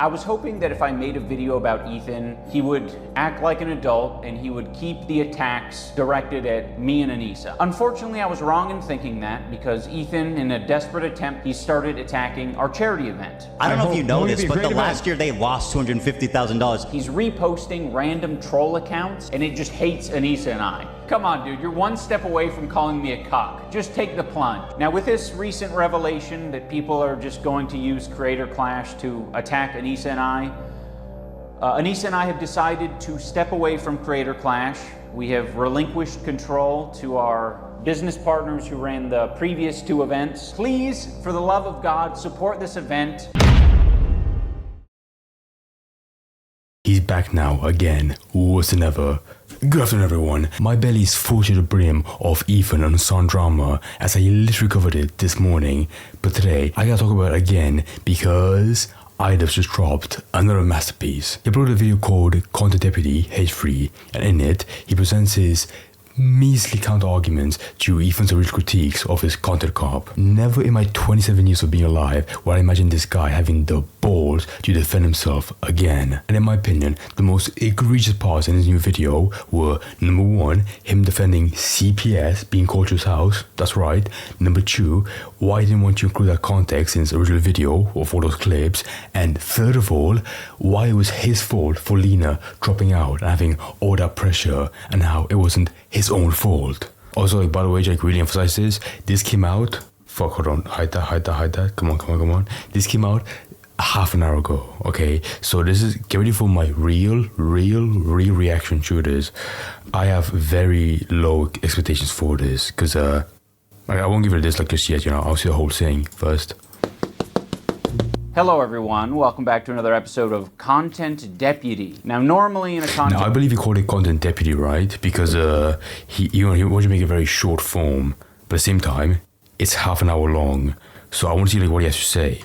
I was hoping that if I made a video about Ethan, he would act like an adult and he would keep the attacks directed at me and Anissa. Unfortunately, I was wrong in thinking that because Ethan, in a desperate attempt, he started attacking our charity event. I don't know if you know this, but the last year they lost $250,000. He's reposting random troll accounts and it just hates Anissa and I. Come on, dude, you're one step away from calling me a cock. Just take the plunge. Now, with this recent revelation that people are just going to use Creator Clash to attack Anissa and I have decided to step away from Creator Clash. We have relinquished control to our business partners who ran the previous two events. Please, for the love of God, support this event. He's back now again, worse than ever. Good afternoon, everyone. My belly is full to the brim of Ethan and Son drama as I literally covered it this morning. But today, I gotta talk about it again because Idubbbz just dropped another masterpiece. He uploaded a video called Content Deputy Hate Free, and in it, he presents his measly counter arguments to Ethan's original critiques of his content cop. Never in my 27 years of being alive would I imagine this guy having the balls to defend himself again. And in my opinion, the most egregious parts in his new video were: number one, him defending CPS being called to his house. That's right. Number two, why he didn't want to include that context in his original video of all those clips. And third of all, why it was his fault for Lena dropping out and having all that pressure, and how it wasn't his own fault. Also, like, by the way, Jake really emphasized this came out, hold on, hide that, come on. This came out half an hour ago, okay? So this is, get ready for my real reaction to this. I have very low expectations for this, because I won't give it a dislike just yet, I'll see the whole thing first. Hello everyone, welcome back to another episode of Content Deputy. Now normally in a content... Now I believe he called it Content Deputy, right? Because he wanted to make a very short form, but at the same time, it's half an hour long. So I want to see what he has to say.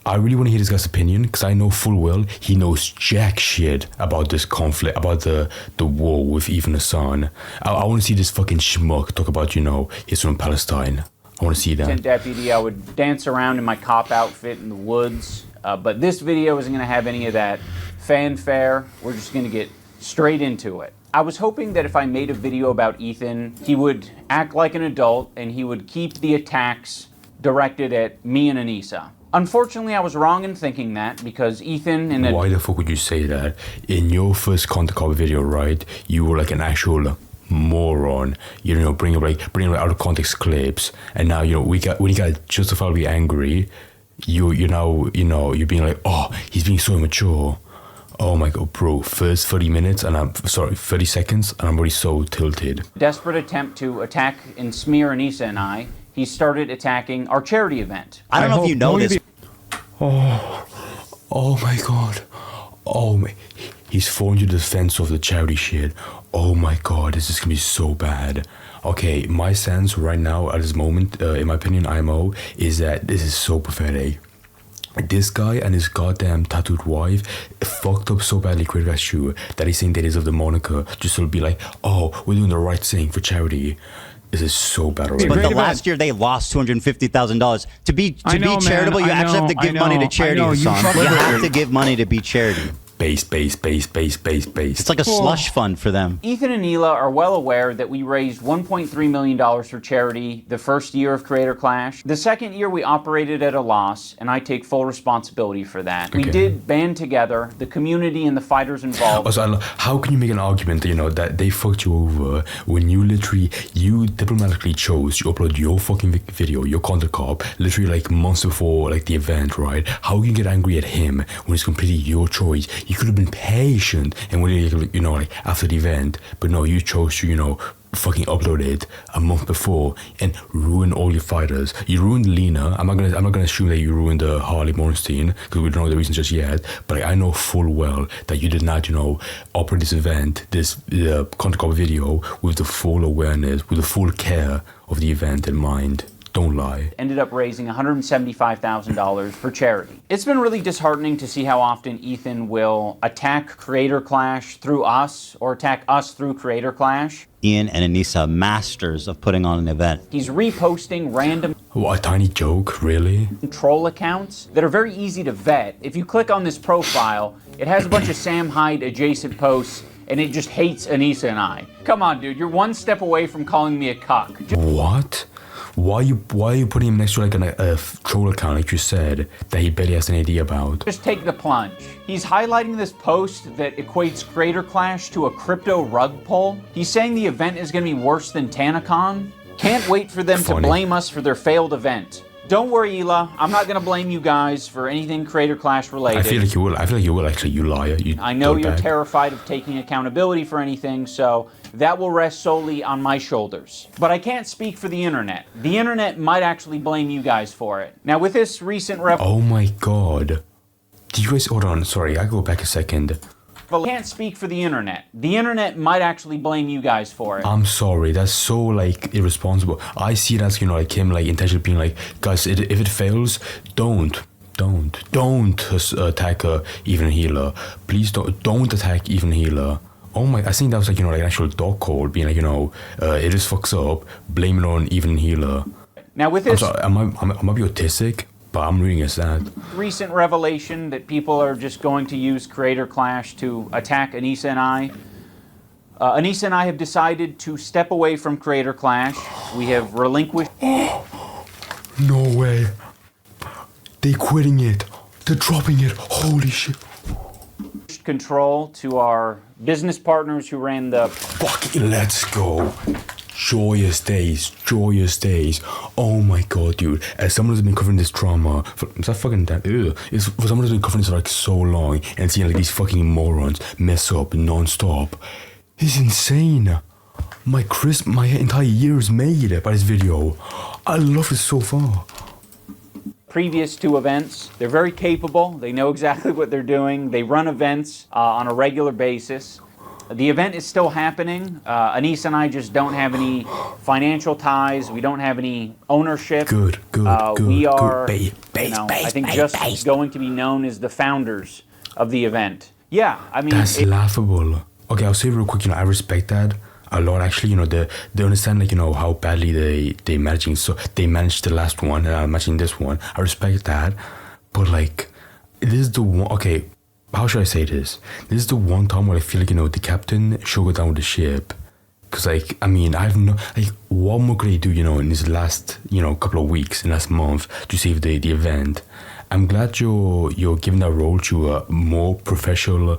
I really want to hear this guy's opinion, because I know full well he knows jack shit about this conflict, about the war with Ethan and Son. I want to see this fucking schmuck talk about, he's from Palestine. I want to see that. Content Deputy, I would dance around in my cop outfit in the woods, but this video isn't going to have any of that fanfare. We're just going to get straight into it. I was hoping that if I made a video about Ethan, he would act like an adult and he would keep the attacks directed at me and Anissa. Unfortunately, I was wrong in thinking that because Ethan... Why the fuck would you say that? In your first Content Cop video, right, you were like an actual moron, bring out of context clips, and now when you got justifiably angry, you're being like, oh, he's being so immature. Oh my god, bro, first 30 seconds and I'm already so tilted. Desperate attempt to attack and smear Anissa and I, he started attacking our charity event. I don't know if you know this. Oh my god. He's falling to the defense of the charity shit. Oh my god, this is gonna be so bad. Okay, my sense right now at this moment, in my opinion, IMO, is that this is so pathetic. This guy and his goddamn tattooed wife fucked up so badly Creator Clash that he's saying they deserve the moniker just to be like, oh, we're doing the right thing for charity. This is so bad already. But the last year they lost $250,000. To be charitable, you actually have to give money to charity. You have to give money to be charity. Base. It's like a slush fund for them. Ethan and Hila are well aware that we raised $1.3 million for charity the first year of Creator Clash. The second year we operated at a loss, and I take full responsibility for that. Okay. We did band together, the community and the fighters involved. Also, how can you make an argument that they fucked you over when you diplomatically chose to upload your fucking video, your content cop, literally like months before like the event, right? How can you get angry at him when it's completely your choice? You could have been patient and waited, like after the event, but no, you chose to, fucking upload it a month before and ruin all your fighters. You ruined Lena. I'm not gonna assume that you ruined Harley Morenstein because we don't know the reasons just yet. But I know full well that you did not, operate this event, this content cop video with the full awareness, with the full care of the event in mind. Don't lie. Ended up raising $175,000 for charity. It's been really disheartening to see how often Ethan will attack Creator Clash through us or attack us through Creator Clash. Ian and Anissa, masters of putting on an event. He's reposting random What, a tiny joke, really? troll accounts that are very easy to vet. If you click on this profile, it has a bunch of Sam Hyde adjacent posts and it just hates Anissa and I. Come on, dude, you're one step away from calling me a cuck. What? Why are you putting him next to like a troll account like you said that he barely has an idea about? Just take the plunge. He's highlighting this post that equates Creator Clash to a crypto rug pull. He's saying the event is going to be worse than TanaCon. Can't wait for them to blame us for their failed event. Don't worry, Ela. I'm not going to blame you guys for anything Creator Clash related. I feel like you will actually, you liar. I know you're terrified of taking accountability for anything, so that will rest solely on my shoulders. But I can't speak for the internet. The internet might actually blame you guys for it. Now, with this recent Oh my god. Do you guys... Hold on, sorry, I go back a second. I can't speak for the internet. The internet might actually blame you guys for it. I'm sorry, that's so like irresponsible. I see it as, you know, like him like intentionally being like, guys, if it fails, don't attack Even Healer. Please don't attack Even Healer. Oh my, I think that was like, you know, like an actual dog call being like, you know, it just fucks up, blame it on Even Healer. Now with this... I'm sorry, I might be autistic, but I'm reading as that. Recent revelation that people are just going to use Creator Clash to attack Anissa and I. Anissa and I have decided to step away from Creator Clash. We have relinquished... No way. They quitting it. They're dropping it. Holy shit. Control to our business partners who ran the... Fucking let's go. Joyous days. Oh my god, dude. As someone who's been covering this drama for someone who's been covering this for like so long and seeing like these fucking morons mess up non-stop, it's insane. My entire year is made by this video. I love it so far. Previous two events, they're very capable. They know exactly what they're doing. They run events on a regular basis. The event is still happening. Anissa and I just don't have any financial ties. We don't have any ownership. Good. We are, Base, I think, just going to be known as the founders of the event. Yeah, I mean... That's laughable. Okay, I'll say real quick, you know, I respect that a lot, actually. You know, they understand, like, you know, how badly they managing. So they managed the last one, and I'm matching this one. I respect that. But, like, this is the one... Okay, how should I say this? This is the one time where I feel like, you know, the captain should go down with the ship. Because, like, I mean, I have no... Like, what more could he do, you know, in this last, you know, couple of weeks, in last month, to save the event? I'm glad you're giving that role to more professional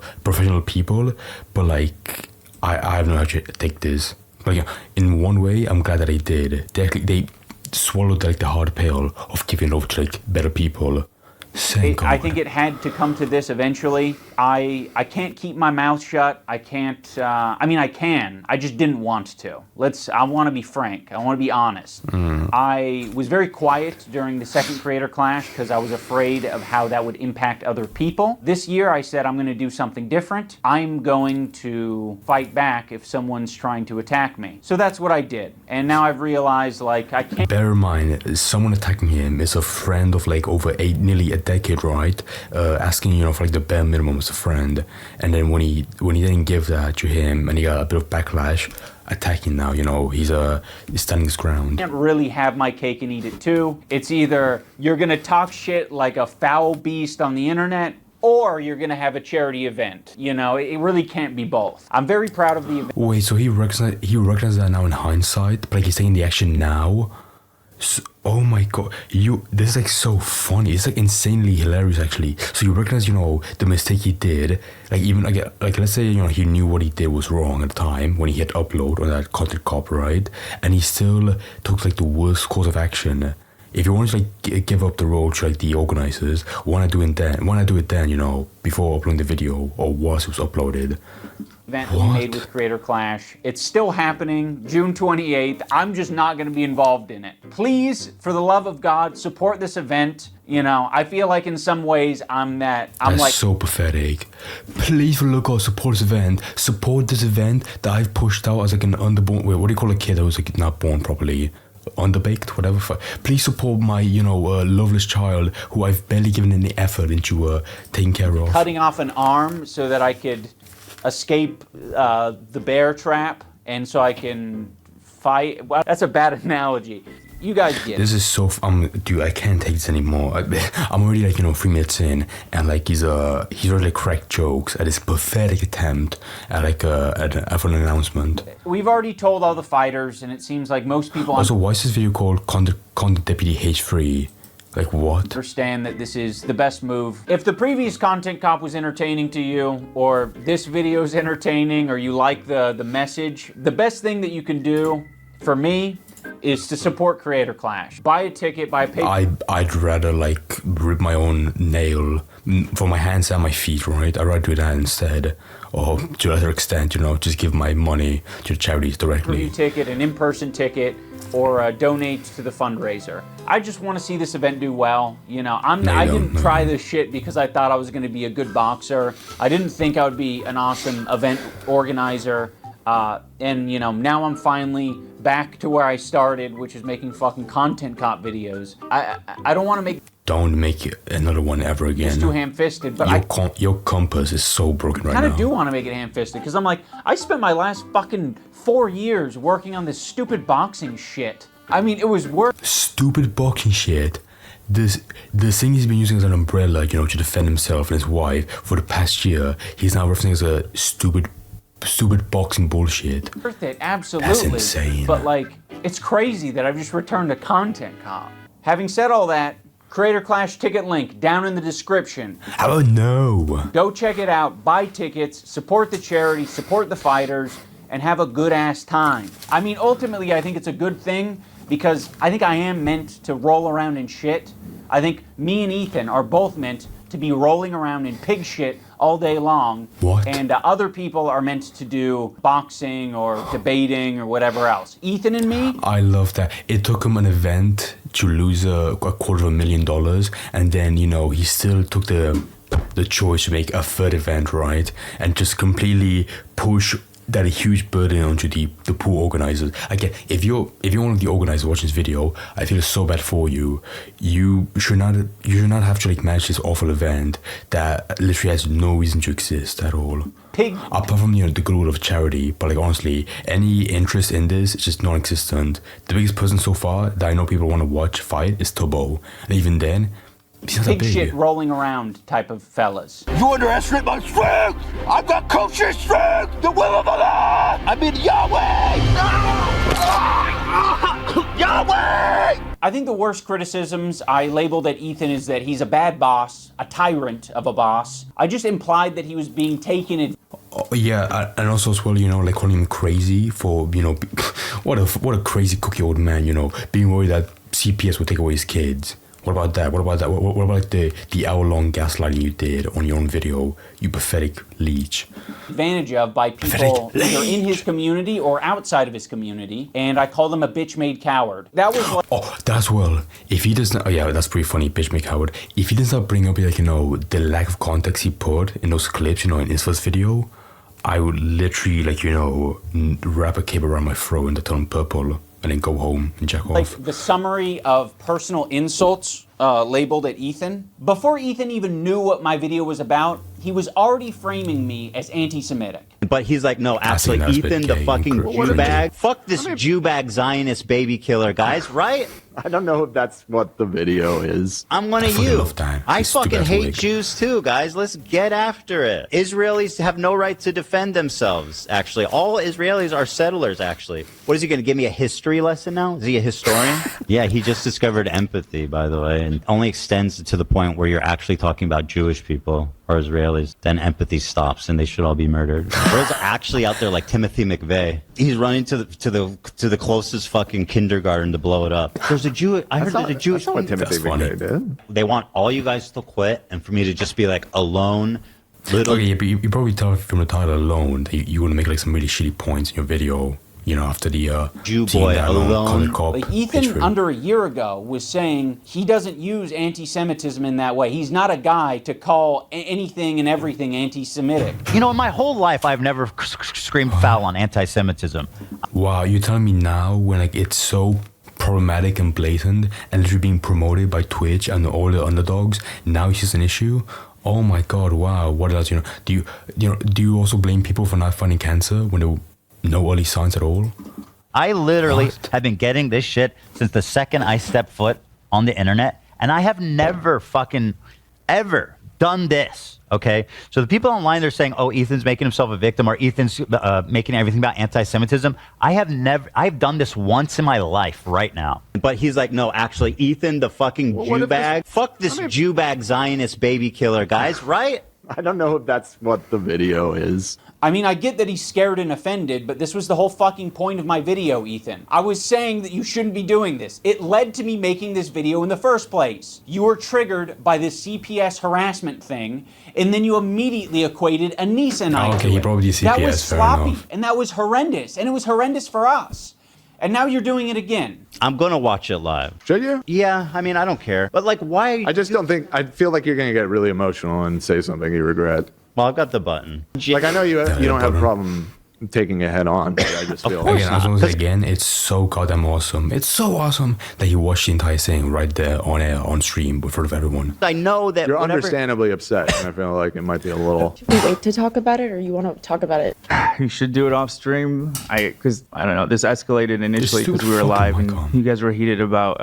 people, but, like, I have no how to take this. Like, in one way, I'm glad that I did. They swallowed, like, the hard pill of giving over to, like, better people. I think it had to come to this eventually. I can't keep my mouth shut. I can't, I mean, I can. I just didn't want to. I want to be frank. I want to be honest. I was very quiet during the second Creator Clash because I was afraid of how that would impact other people. This year I said I'm going to do something different. I'm going to fight back if someone's trying to attack me. So that's what I did. And now I've realized, like, I can't... Bear in mind, someone attacking him is a friend of, like, over nearly a decade, right? Asking, you know, for, like, the bare minimum as a friend. And then when he didn't give that to him and he got a bit of backlash, attacking now, you know, he's standing his ground. I can't really have my cake and eat it too. It's either you're gonna talk shit like a foul beast on the internet, or you're gonna have a charity event. You know, it really can't be both. I'm very proud of the event. Wait, so he recognizes that now in hindsight, but like he's taking the action now? So, oh my god, this is like so funny. It's like insanely hilarious, actually. So you recognize, you know, the mistake he did. Like, even like let's say, you know, he knew what he did was wrong at the time when he hit upload on that content copyright, and he still took like the worst course of action. If you want to like give up the role to like the organizers, why not do it then, you know, before uploading the video or once it was uploaded? Event we made with Creator Clash. It's still happening, June 28th. I'm just not going to be involved in it. Please, for the love of God, support this event. You know, I feel like in some ways That's like so pathetic. Please, for the love of God, support this event. Support this event that I've pushed out as like an underborn. Wait, what do you call a kid that was like not born properly? underbaked, whatever. Please support my, loveless child who I've barely given any effort into taking care of. Cutting off an arm so that I could escape the bear trap, and so I can fight. Well, that's a bad analogy. You guys get this it. Is so dude, I can't take this anymore. I'm already 3 minutes in, and he's already cracked jokes at his pathetic attempt at an announcement. We've already told all the fighters, and it seems like most people also, why is this video called Content Deputy H3? What? Understand that this is the best move. If the previous Content Cop was entertaining to you, or this video is entertaining, or you like the message, the best thing that you can do, for me, is to support Creator Clash. Buy a ticket, buy a paper. I'd rather rip my own nail for my hands and my feet, right? I'd rather do that instead. Or to a lesser extent, just give my money to charities directly. Review ticket, an in-person ticket, or donate to the fundraiser. I just want to see this event do well. I didn't try this shit because I thought I was going to be a good boxer. I didn't think I would be an awesome event organizer. And now I'm finally back to where I started, which is making fucking Content Cop videos. I don't want to make... Don't make another one ever again. It's too ham-fisted, but your compass is so broken right now. I kind of do want to make it ham-fisted, because I'm like, I spent my last fucking 4 years working on this stupid boxing shit. I mean, it was worth... Stupid boxing shit. The thing he's been using as an umbrella, to defend himself and his wife for the past year, he's now referencing as a stupid boxing bullshit. Worth it, absolutely. That's insane. But it's crazy that I've just returned to Content Cop. Having said all that, Creator Clash ticket link down in the description. Oh no! Go check it out, buy tickets, support the charity, support the fighters, and have a good ass time. I mean, ultimately, I think it's a good thing because I think I am meant to roll around in shit. I think me and Ethan are both meant to be rolling around in pig shit all day long. What? And other people are meant to do boxing or debating or whatever else. Ethan and me? I love that. It took him an event to lose a $250,000, and then, he still took the choice to make a third event, right? And just completely push that a huge burden onto the poor organizers. Again, if you're one of the organizers watching this video, I feel so bad for you. You should not have to manage this awful event that literally has no reason to exist at all. Apart from the good will of charity, but honestly, any interest in this is just non-existent. The biggest person so far that I know people want to watch fight is Turbo, and even then, he's not that pig big. Shit rolling around type of fellas. You underestimate my strength! I've got coach's strength! The will of Allah! I mean Yahweh! Yahweh! I think the worst criticisms I labeled at Ethan is that he's a bad boss, a tyrant of a boss. I just implied that he was being taken advantage. Oh, yeah, and also as well, calling him crazy for, what a crazy cookie old man, being worried that CPS would take away his kids. What about that? What about the hour-long gaslighting you did on your own video, you pathetic leech? Advantage of by people either in his community or outside of his community, and I call them a bitch-made coward. That was what... Oh, that's well. If he doesn't... Oh, yeah, that's pretty funny, bitch-made coward. If he does not bring up, the lack of context he put in those clips, in his first video, I would literally, wrap a cape around my throat and turn purple. And then go home and jack off. The summary of personal insults labeled at Ethan. Before Ethan even knew what my video was about, he was already framing me as anti-Semitic. But he's like, no, actually, Ethan, the fucking Jew bag. Fuck this Jew bag Zionist baby killer, guys, right? I don't know if that's what the video is. I'm one of you. I fucking hate Jews too, guys. Let's get after it. Israelis have no right to defend themselves, actually. All Israelis are settlers, actually. What is he going to give me a history lesson now? Is he a historian? Yeah, he just discovered empathy, by the way, and only extends to the point where you're actually talking about Jewish people or Israelis. Then empathy stops and they should all be murdered. There's actually out there like Timothy McVeigh. He's running to the closest fucking kindergarten to blow it up. There's a Jew. I heard there's a Jewish. That's not what Timothy McVeigh did. They want all you guys to quit and for me to just be alone. Okay, but you probably tell from the title alone that you want to make some really shitty points in your video. After the Jew boy alone. Ethan, under a year ago, was saying he doesn't use anti-Semitism in that way. He's not a guy to call anything and everything anti-Semitic. In my whole life, I've never screamed foul on anti-Semitism. Wow, you're telling me now when it's so problematic and blatant and literally being promoted by Twitch and all the underdogs, now it's just an issue. Oh my god, wow, what else, do you also blame people for not finding cancer when there were no early signs at all? I literally have been getting this shit since the second I stepped foot on the internet, and I have never fucking ever done this, okay? So the people online, they're saying, oh, Ethan's making himself a victim, or Ethan's making everything about anti-Semitism. I've done this once in my life right now. But he's like, no, actually, Ethan, the fucking Jew bag. Fuck this Jew bag Zionist baby killer, guys, right? I don't know if that's what the video is. I mean, I get that he's scared and offended, but this was the whole fucking point of my video, Ethan. I was saying that you shouldn't be doing this. It led to me making this video in the first place. You were triggered by this CPS harassment thing, and then you immediately equated Anissa and I to he it. probably did CPS, that was fair sloppy, enough. and that was horrendous, and it was horrendous for us. And now you're doing it again. I'm gonna watch it live. Should you? Yeah, I mean, I don't care. But like, why? I just don't think. I feel like you're gonna get really emotional and say something you regret. Well, I've got the button. Like, I know you don't have a problem taking it head on, but I just feel Again, I was again, it's so goddamn awesome. It's so awesome that you watched the entire thing right there on air, on stream, in front of everyone. I know that you're whatever... understandably upset, and I feel like it might be a little. Should we wait to talk about it, or you want to talk about it? You should do it off stream. Because I don't know, this escalated initially because we were live and you guys were heated about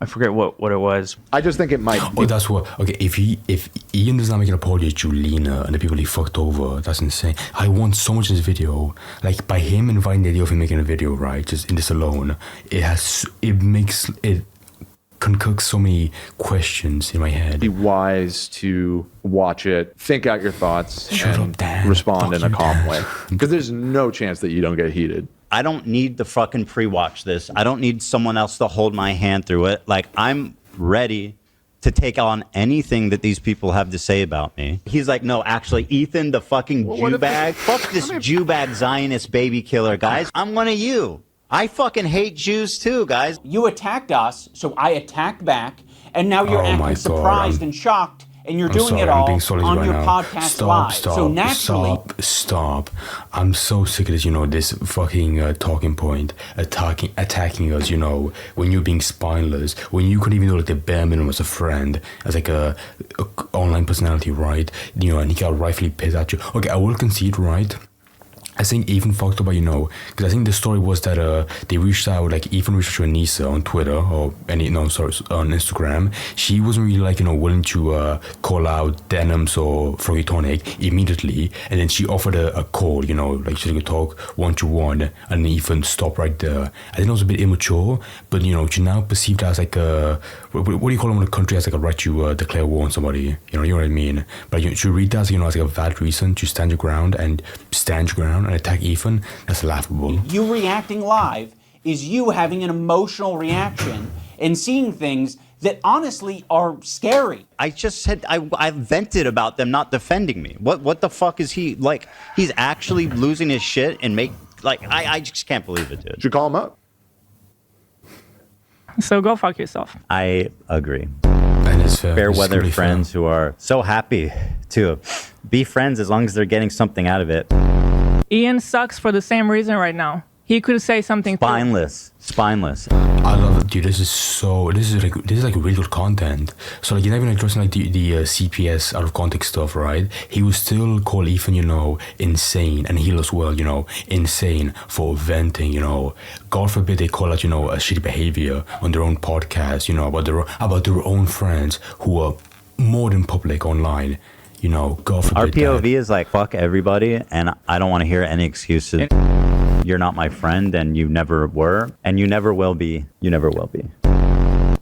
I forget what it was. I just think it might. Oh, that's what. Okay, if Ian does not make an apology to Lena and the people he fucked over, that's insane. I want so much in this video. Like, by him inviting the idea of him making a video, right? Just in this alone, it concocts so many questions in my head. Be wise to watch it, think out your thoughts, and respond in a calm way. Because there's no chance that you don't get heated. I don't need to fucking pre-watch this. I don't need someone else to hold my hand through it. Like, I'm ready to take on anything that these people have to say about me. He's like, no, actually, Ethan, the fucking Jew bag. Fuck this Jew bag Zionist baby killer, guys. I'm one of you. I fucking hate Jews too, guys. You attacked us, so I attacked back, and now you're acting surprised and shocked, and you're doing it all on your podcast live. So naturally... Stop. I'm so sick of this, this fucking talking point, attacking us, when you're being spineless, when you could even do like the bare minimum as a friend, as like a online personality, right? And he got rightfully pissed at you. Okay, I will concede, right? I think Ethan fucked up, because I think the story was that they reached out, like Ethan reached out to Anissa on Twitter on Instagram. She wasn't really willing to call out Denims or Froggy Tonic immediately, and then she offered a call, like she could talk one-to-one, and Ethan stopped right there. I think it was a bit immature, but to now perceive that as like a, what do you call them when a country has like a right to declare war on somebody? You know what I mean? But you should read that as, as like a valid reason to stand your ground and attack Ethan. That's laughable. You reacting live is you having an emotional reaction and seeing things that honestly are scary. I just said I vented about them not defending me. What the fuck is he like? He's actually losing his shit and I just can't believe it, dude. Did you call him up? So go fuck yourself. I agree. And it's fair weather friends who are so happy to be friends as long as they're getting something out of it. Ian sucks for the same reason right now. He could say something spineless. I love it, dude. This is like really good content. So like, you're not even addressing like the CPS out of context stuff, right? He would still call Ethan, insane, and he as well, insane for venting, God forbid they call out, a shitty behavior on their own podcast, about their own friends who are more than public online. God forbid. Our POV is like, fuck everybody, and I don't want to hear any excuses. You're not my friend, and you never were, and you never will be. You never will be.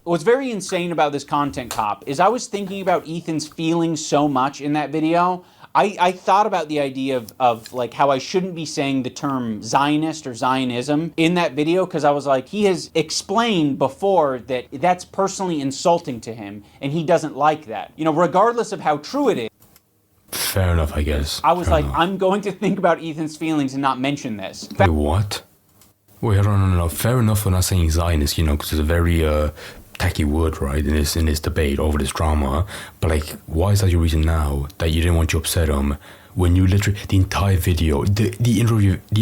What's very insane about this content cop is I was thinking about Ethan's feelings so much in that video. I thought about the idea of like how I shouldn't be saying the term Zionist or Zionism in that video, because I was like, he has explained before that that's personally insulting to him, and he doesn't like that. Regardless of how true it is. Fair enough, I guess. I was like, I'm going to think about Ethan's feelings and not mention this. Wait, what? Wait, no. Fair enough for not saying Zionist, because it's a very tacky word, right, in this debate over this drama. But like, why is that your reason now that you didn't want to upset him when you literally the entire video, the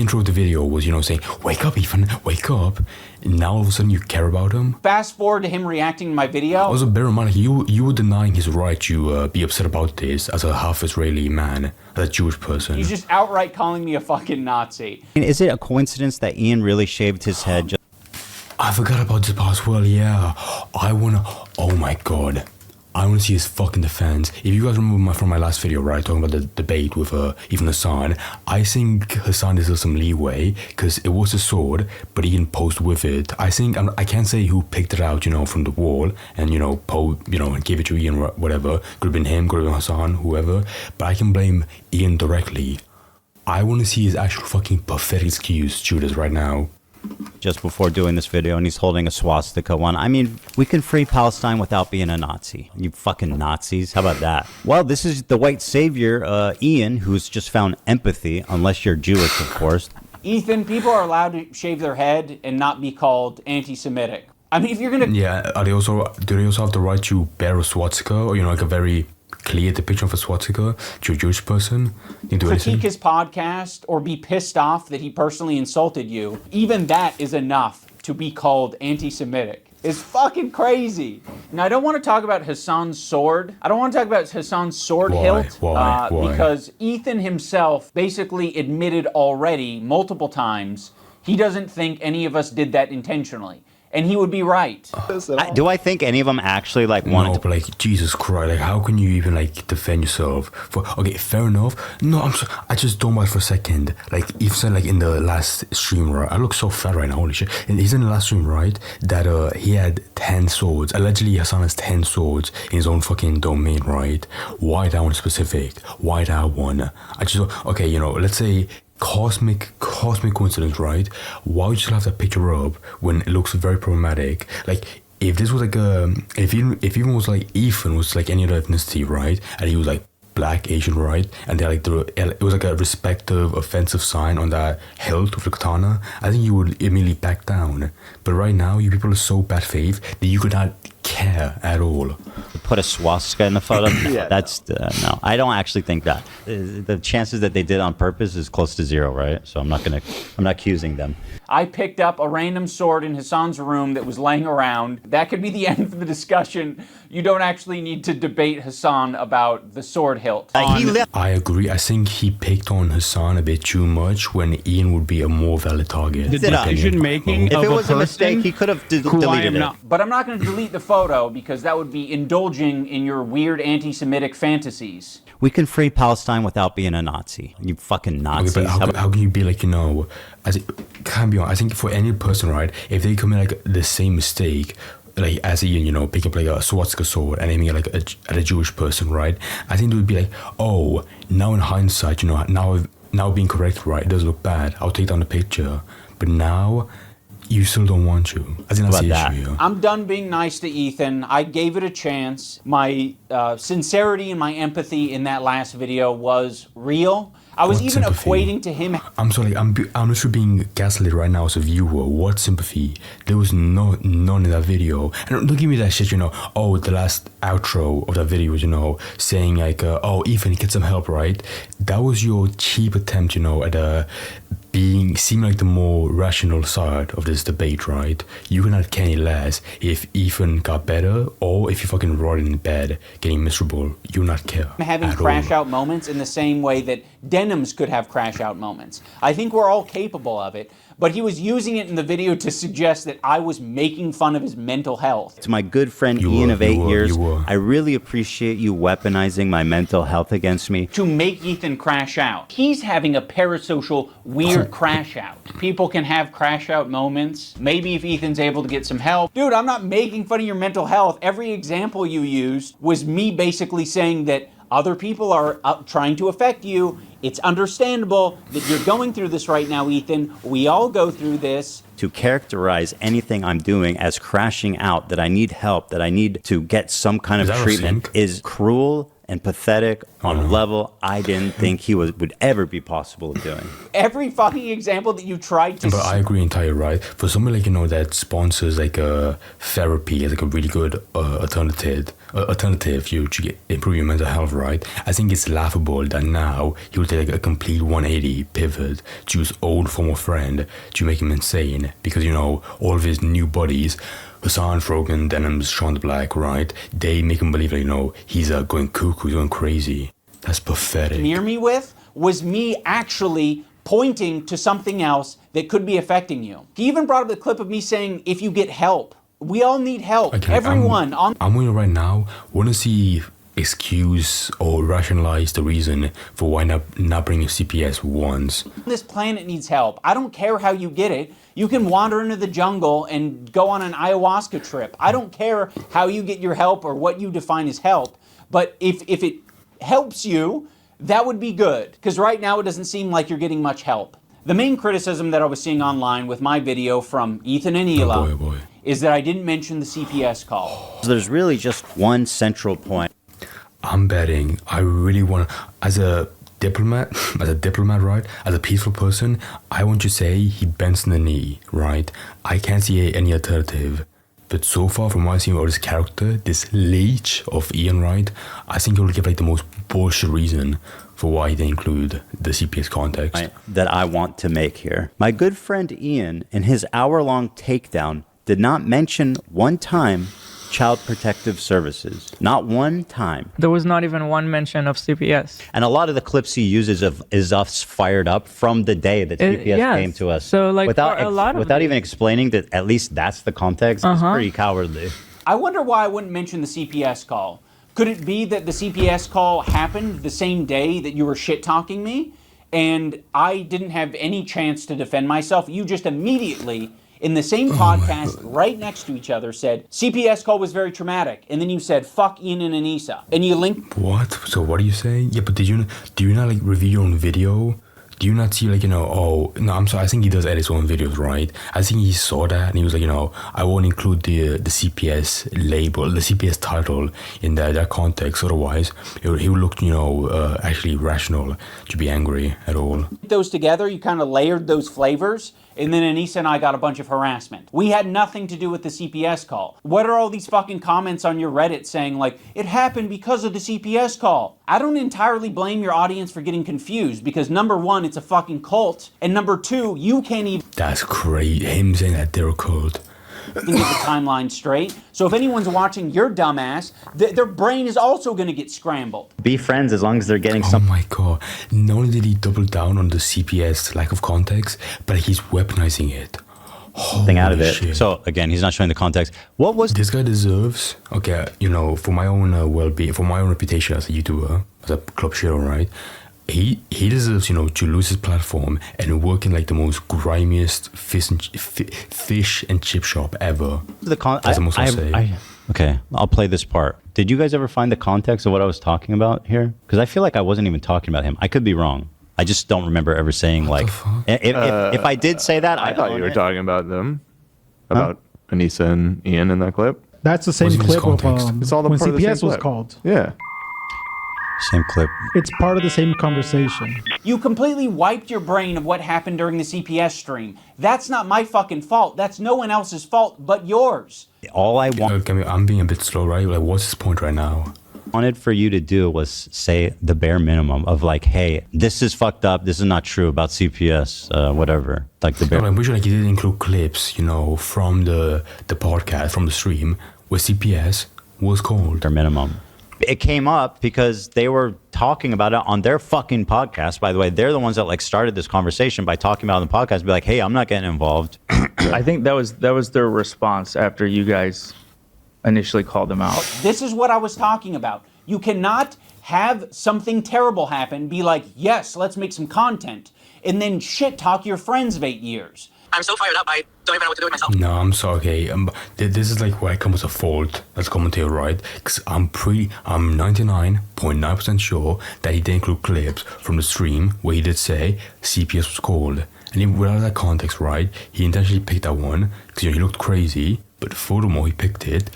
intro of the video was saying, "Wake up, Ethan, wake up." And now all of a sudden you care about him. Fast forward to him reacting to my video. Also, bear in mind, you were denying his right to be upset about this as a half Israeli man, as a Jewish person. He's just outright calling me a fucking Nazi. Is it a coincidence that Ian really shaved his head? I forgot about this part as well. Yeah, oh my god. I want to see his fucking defense. If you guys remember from my last video, right, talking about the debate with even Hassan, I think Hassan deserves some leeway because it was a sword, but he didn't post with it. I think I can't say who picked it out, from the wall and and gave it to Ian, whatever. Could have been him, could have been Hassan, whoever. But I can blame Ian directly. I want to see his actual fucking pathetic excuse, Judas, right now. Just before doing this video, and he's holding a swastika one. I mean, we can free Palestine without being a Nazi. You fucking Nazis. How about that? Well, this is the white savior, Ian, who's just found empathy, unless you're Jewish, of course. Ethan, people are allowed to shave their head and not be called anti-Semitic. I mean, if you're gonna... Yeah, do they also have the right to bear a swastika, or, like a very clear depiction of a swastika to a Jewish person? Critique his podcast or be pissed off that he personally insulted you, even that is enough to be called anti-Semitic. It's fucking crazy. Now, I don't want to talk about Hassan's sword. I don't want to talk about Hassan's sword hilt. Why? Because Ethan himself basically admitted already multiple times he doesn't think any of us did that intentionally. And he would be right. Do I think any of them actually wanted no, but Jesus Christ, how can you even defend yourself? Okay, fair enough. No, I just don't mind for a second. Eve said in the last stream, right? I look so fat right now, holy shit. And he's in the last stream, right? That he had 10 swords. Allegedly, Hassan has 10 swords in his own fucking domain, right? Why that one specific? Why that one? Okay, let's say cosmic coincidence, right? Why would you have that picture up when it looks very problematic? If this was if even was Ethan was any other ethnicity, right? And he was Black, Asian, right? And they it was a respective offensive sign on that hilt of the katana, I think you would immediately back down. But right now, you people are so bad faith that you could not care at all. Put a swastika in the photo? Yeah, that's no. I don't actually think that. The chances that they did on purpose is close to zero, right? So I'm not accusing them. I picked up a random sword in Hassan's room that was laying around. That could be the end of the discussion. You don't actually need to debate Hassan about the sword hilt. I agree. I think he picked on Hassan a bit too much when Ian would be a more valid target. The decision-making if it was a mistake, he could have deleted it. But I'm not going to delete the photo because that would be indulging in your weird anti-Semitic fantasies. We can free Palestine without being a Nazi. You fucking Nazis. Okay, but how can you be can't be honest. I think for any person, right, if they commit the same mistake, as Ian, picking up a swastika sword and aiming at a Jewish person, right? I think they would be oh, now in hindsight, now being correct, right, it does look bad. I'll take down the picture. But now you still don't want to. I think that's the issue. I'm done being nice to Ethan. I gave it a chance. My sincerity and my empathy in that last video was real. I was even equating to him. I'm sorry, I'm literally being gaslit right now as a viewer. What sympathy? There was none in that video. And don't give me that shit, oh, the last outro of that video, saying oh, Ethan, get some help, right? That was your cheap attempt, at seeming like the more rational side of this debate, right? You cannot care any less if Ethan got better or if you fucking rotted in bed getting miserable. You not care. Having crash out moments in the same way that denims could have crash out moments. I think we're all capable of it. But he was using it in the video to suggest that I was making fun of his mental health. To my good friend Ian of 8 years, I really appreciate you weaponizing my mental health against me. To make Ethan crash out. He's having a parasocial, weird crash out. People can have crash out moments. Maybe if Ethan's able to get some help. Dude, I'm not making fun of your mental health. Every example you used was me basically saying that other people are trying to affect you. It's understandable that you're going through this right now, Ethan. We all go through this. To characterize anything I'm doing as crashing out, that I need help, that I need to get some kind of treatment, is cruel and pathetic on a level I didn't think he would ever be possible of doing. Every fucking example that you tried to But I agree entirely, right? For somebody like, that sponsors like a therapy as like a really good alternative to get improve your mental health, right? I think it's laughable that now he would take like a complete 180 pivot to his old former friend to make him insane because, all of his new buddies, Hassan, Frogan, Denims, Sean the Black, right? They make him believe that, he's going cuckoo, he's going crazy. That's pathetic. Near me with was me actually pointing to something else that could be affecting you. He even brought up the clip of me saying, if you get help, we all need help. Okay, Everyone. I'm waiting right now. Want to see excuse or rationalize the reason for why not bringing CPS once. This planet needs help. I don't care how you get it. You can wander into the jungle and go on an ayahuasca trip. I don't care how you get your help or what you define as help. But if it helps you, that would be good. Because right now it doesn't seem like you're getting much help. The main criticism that I was seeing online with my video from Ethan and Hila is that I didn't mention the CPS call. There's really just one central point. I'm betting I really want to, as a diplomat, right? As a peaceful person, I want to say he bends the knee, right? I can't see any alternative. But so far, from what I've seen of this character, this leech of Ian, right? I think he'll give like the most bullshit reason for why they include the CPS context. That I want to make here. My good friend Ian, in his hour-long takedown, did not mention one time Child Protective Services. Not one time. There was not even one mention of CPS. And a lot of the clips he uses is us fired up from the day that CPS came to us. So like without even explaining that at least that's the context, it's pretty cowardly. I wonder why I wouldn't mention the CPS call. Could it be that the CPS call happened the same day that you were shit-talking me? And I didn't have any chance to defend myself? You just immediately, in the same podcast, right next to each other, said, CPS call was very traumatic. And then you said, fuck Ian and Anissa. And you linked... What? So what are you saying? Yeah, but do you not like review your own video? Do you not see like, oh, no, I'm sorry, I think he does edit his own videos, right? I think he saw that and he was like, I won't include the CPS label, the CPS title in that context. Otherwise, he would look, actually rational to be angry at all. Those together, you kind of layered those flavors, and then Anissa and I got a bunch of harassment. We had nothing to do with the CPS call. What are all these fucking comments on your Reddit saying like, it happened because of the CPS call? I don't entirely blame your audience for getting confused because number one, it's a fucking cult, and number two, you can't even... That's crazy, him saying that they're a cult. Get the timeline straight. So if anyone's watching your dumbass, their brain is also going to get scrambled. Be friends as long as they're getting some... Oh my god. Not only did he double down on the CPS lack of context, but he's weaponizing it. Thing out of it. Shit. So again, he's not showing the context. What was... This guy deserves, okay, for my own well-being, for my own reputation as a YouTuber, as a club shitter, right? He deserves, to lose his platform and work in like the most grimiest fish and chip shop ever. Okay, I'll play this part. Did you guys ever find the context of what I was talking about here? Because I feel like I wasn't even talking about him. I could be wrong. I just don't remember ever saying like. If I did say that, I thought you were talking about them, about Anissa and Ian in that clip. That's the same clip of it's all the when part of the CPS same was clip. called. Yeah. Same clip. It's part of the same conversation. You completely wiped your brain of what happened during the CPS stream. That's not my fucking fault. That's no one else's fault but yours. All I want... I'm being a bit slow, right? Like, what's his point right now? Wanted for you to do was say the bare minimum of like, hey, this is fucked up. This is not true about CPS, whatever. Like the bare... I'm pretty sure like, you did include clips, from the podcast, from the stream, where CPS was called. Bare minimum. It came up because they were talking about it on their fucking podcast. By the way, they're the ones that like started this conversation by talking about it on the podcast. Be like, hey, I'm not getting involved. I think that was their response after you guys initially called them out. This is what I was talking about. You cannot have something terrible happen, be like, yes, let's make some content, and then shit talk your friends of 8 years. I'm so fired up, I don't even know what to do with myself. No, I'm sorry, okay. This is like where I come as a fault as a commentator, right? Because I'm 99.9% sure that he did include clips from the stream where he did say CPS was called. And even without that context, right, he intentionally picked that one because he looked crazy, but furthermore, he picked it,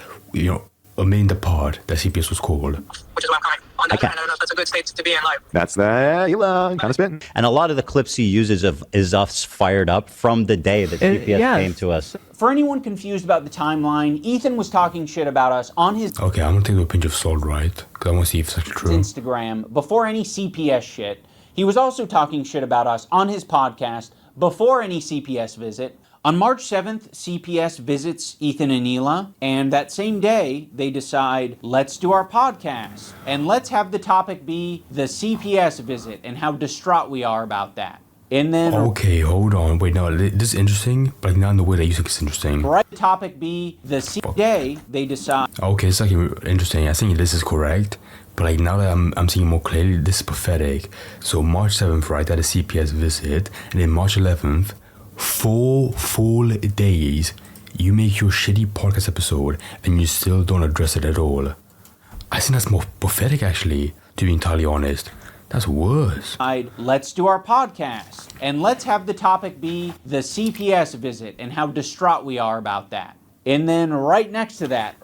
omitting the part that CPS was called. Which is why I'm coming on I can't. I don't know if that's a good state to be in life. That's that kind of spitting. And a lot of the clips he uses is us fired up from the day that CPS came to us. For anyone confused about the timeline, Ethan was talking shit about us on his Okay, I'm gonna take it with a pinch of salt, right? Because I want to see if it's actually true. Instagram before any CPS shit. He was also talking shit about us on his podcast before any CPS visit. On March 7th, CPS visits Ethan and Hila, and that same day, they decide, let's do our podcast, and let's have the topic be the CPS visit and how distraught we are about that. And then... Okay, hold on. Wait, no, this is interesting, but like not in the way that you think it's interesting. Right, the topic be the day, they decide... Okay, it's like interesting. I think this is correct. But like now that I'm seeing more clearly, this is pathetic. So March 7th, right, at a CPS visit, and then March 11th, 4 full days, you make your shitty podcast episode and you still don't address it at all. I think that's more pathetic, actually, to be entirely honest. That's worse. Let's do our podcast, and let's have the topic be the CPS visit and how distraught we are about that. And then right next to that,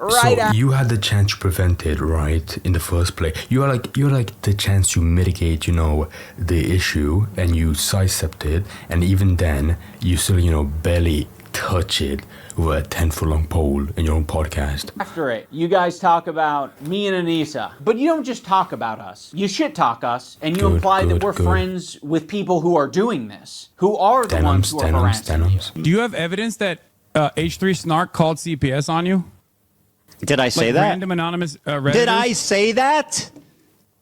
you had the chance to prevent it, right, in the first place. You had like the chance to mitigate, you know, the issue, and you sidestepped it, and even then, you still, you know, barely touch it with a 10-foot long pole in your own podcast. After it, you guys talk about me and Anissa, but you don't just talk about us. You shit talk us, and you imply that we're friends with people who are doing this, who are the ones who are harassing you. Do you have evidence that H3 Snark called CPS on you? Did I say that? Random anonymous Redditors? Did I say that?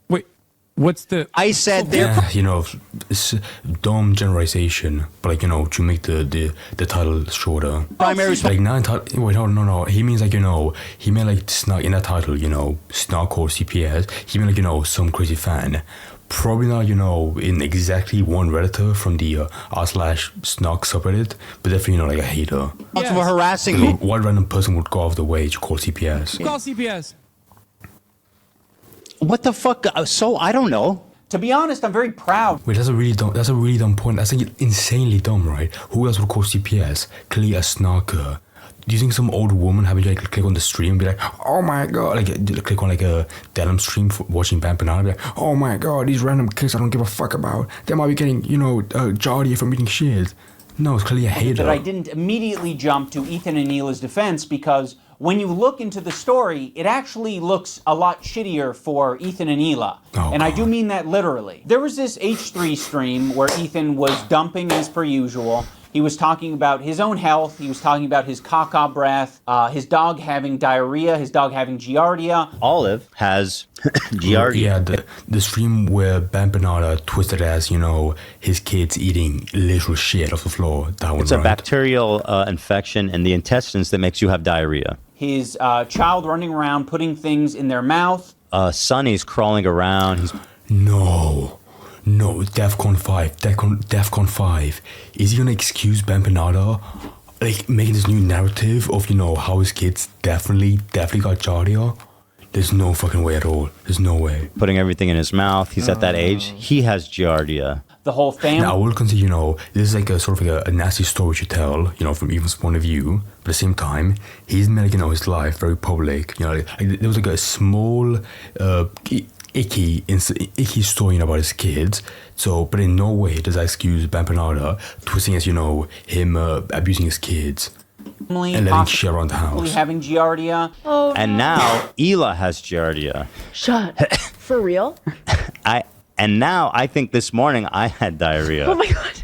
Wait, what's the... I said there... Yeah, you know, it's dumb generalization, but like, you know, to make the title shorter. Primary... Like, wait, no. He means like, you know, he meant like Snark in that title, you know, Snark called CPS. He meant like, you know, some crazy fan. Probably not, you know, in exactly one Redditor from the r/Snark subreddit, but definitely, you know, like a hater. Yes. For harassing me. What random person would go off the way to call CPS? Call CPS. What the fuck? So, I don't know. To be honest, I'm very proud. Wait, that's a really dumb point. That's like insanely dumb, right? Who else would call CPS? Clearly a snarker. Do you think some old woman having to like click on the stream and be like, oh my god, like click on like a Denim stream for watching Bam Banana and be like, oh my god, these random kids I don't give a fuck about, they might be getting, you know, jardy from eating shit. No, it's clearly a hater. That I didn't immediately jump to Ethan and Hila's defense because when you look into the story, it actually looks a lot shittier for Ethan and Hila. And I do mean that literally. There was this H3 stream where Ethan was dumping as per usual. He was talking about his own health. He was talking about his caca breath, his dog having diarrhea, his dog having giardia. Olive has giardia. Yeah, the stream where Bam Banana twisted as, you know, his kids eating literal shit off the floor. That one, it's a bacterial infection in the intestines that makes you have diarrhea. His child running around putting things in their mouth. Sonny's crawling around. No, DEFCON 5. DEFCON 5. Is he gonna excuse Bam Banana? Like, making this new narrative of, you know, how his kids definitely got giardia? There's no fucking way at all. There's no way. Putting everything in his mouth. He's at that age. He has giardia. The whole family. Now, I will consider, you know, this is like a sort of like a nasty story to tell, you know, from Evan's point of view. But at the same time, he's made, you know, his life very public. You know, like, there was like a small, icky story about his kids. So, but in no way does that excuse Bam Banana twisting as, you know, him abusing his kids and letting shit around the house. Having giardia. Oh, and now Hila has giardia. Shut. For real? And now I think this morning I had diarrhea. Oh my god.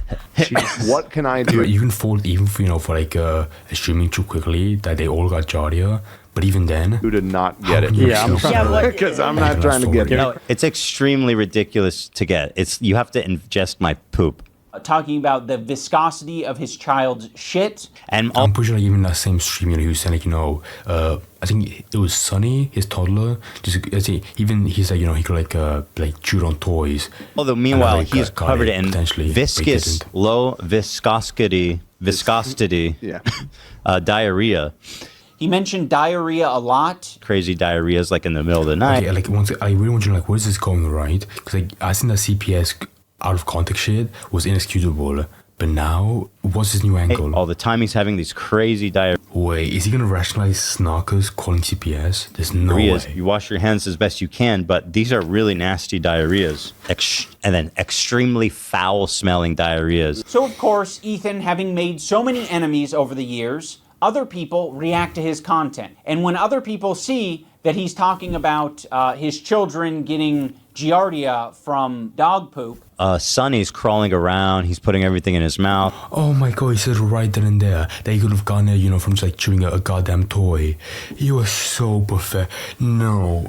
What can I do? You can fold even for, you know, for like assuming too quickly that they all got giardia. But even then, who did not get it? Yeah, because I'm not trying to get it. No, it's extremely ridiculous to get. You have to ingest my poop. Talking about the viscosity of his child's shit. And I'm pretty sure like, even that same stream, you know, he was saying like, you know, I think it was Sonny, his toddler. Even he's like, you know, he could like chew on toys. Although meanwhile, he's covered in viscous, low viscosity diarrhea. He mentioned diarrhea a lot. Crazy diarrheas like in the middle of the night. Okay, like once I really want to know, like, where is this going, right? Because like I think that CPS out of context shit was inexcusable. But now, what's his new angle? All the time he's having these crazy diarrhea. Wait, is he gonna rationalize snarkers calling CPS? There's no way. You wash your hands as best you can, but these are really nasty diarrheas. And then extremely foul-smelling diarrheas. So, of course, Ethan, having made so many enemies over the years, other people react to his content. And when other people see that he's talking about his children getting giardia from dog poop. Sonny's crawling around. He's putting everything in his mouth. Oh my god, he said right then and there that he could have gone there, you know, from just like chewing a goddamn toy. He was so pathetic. No.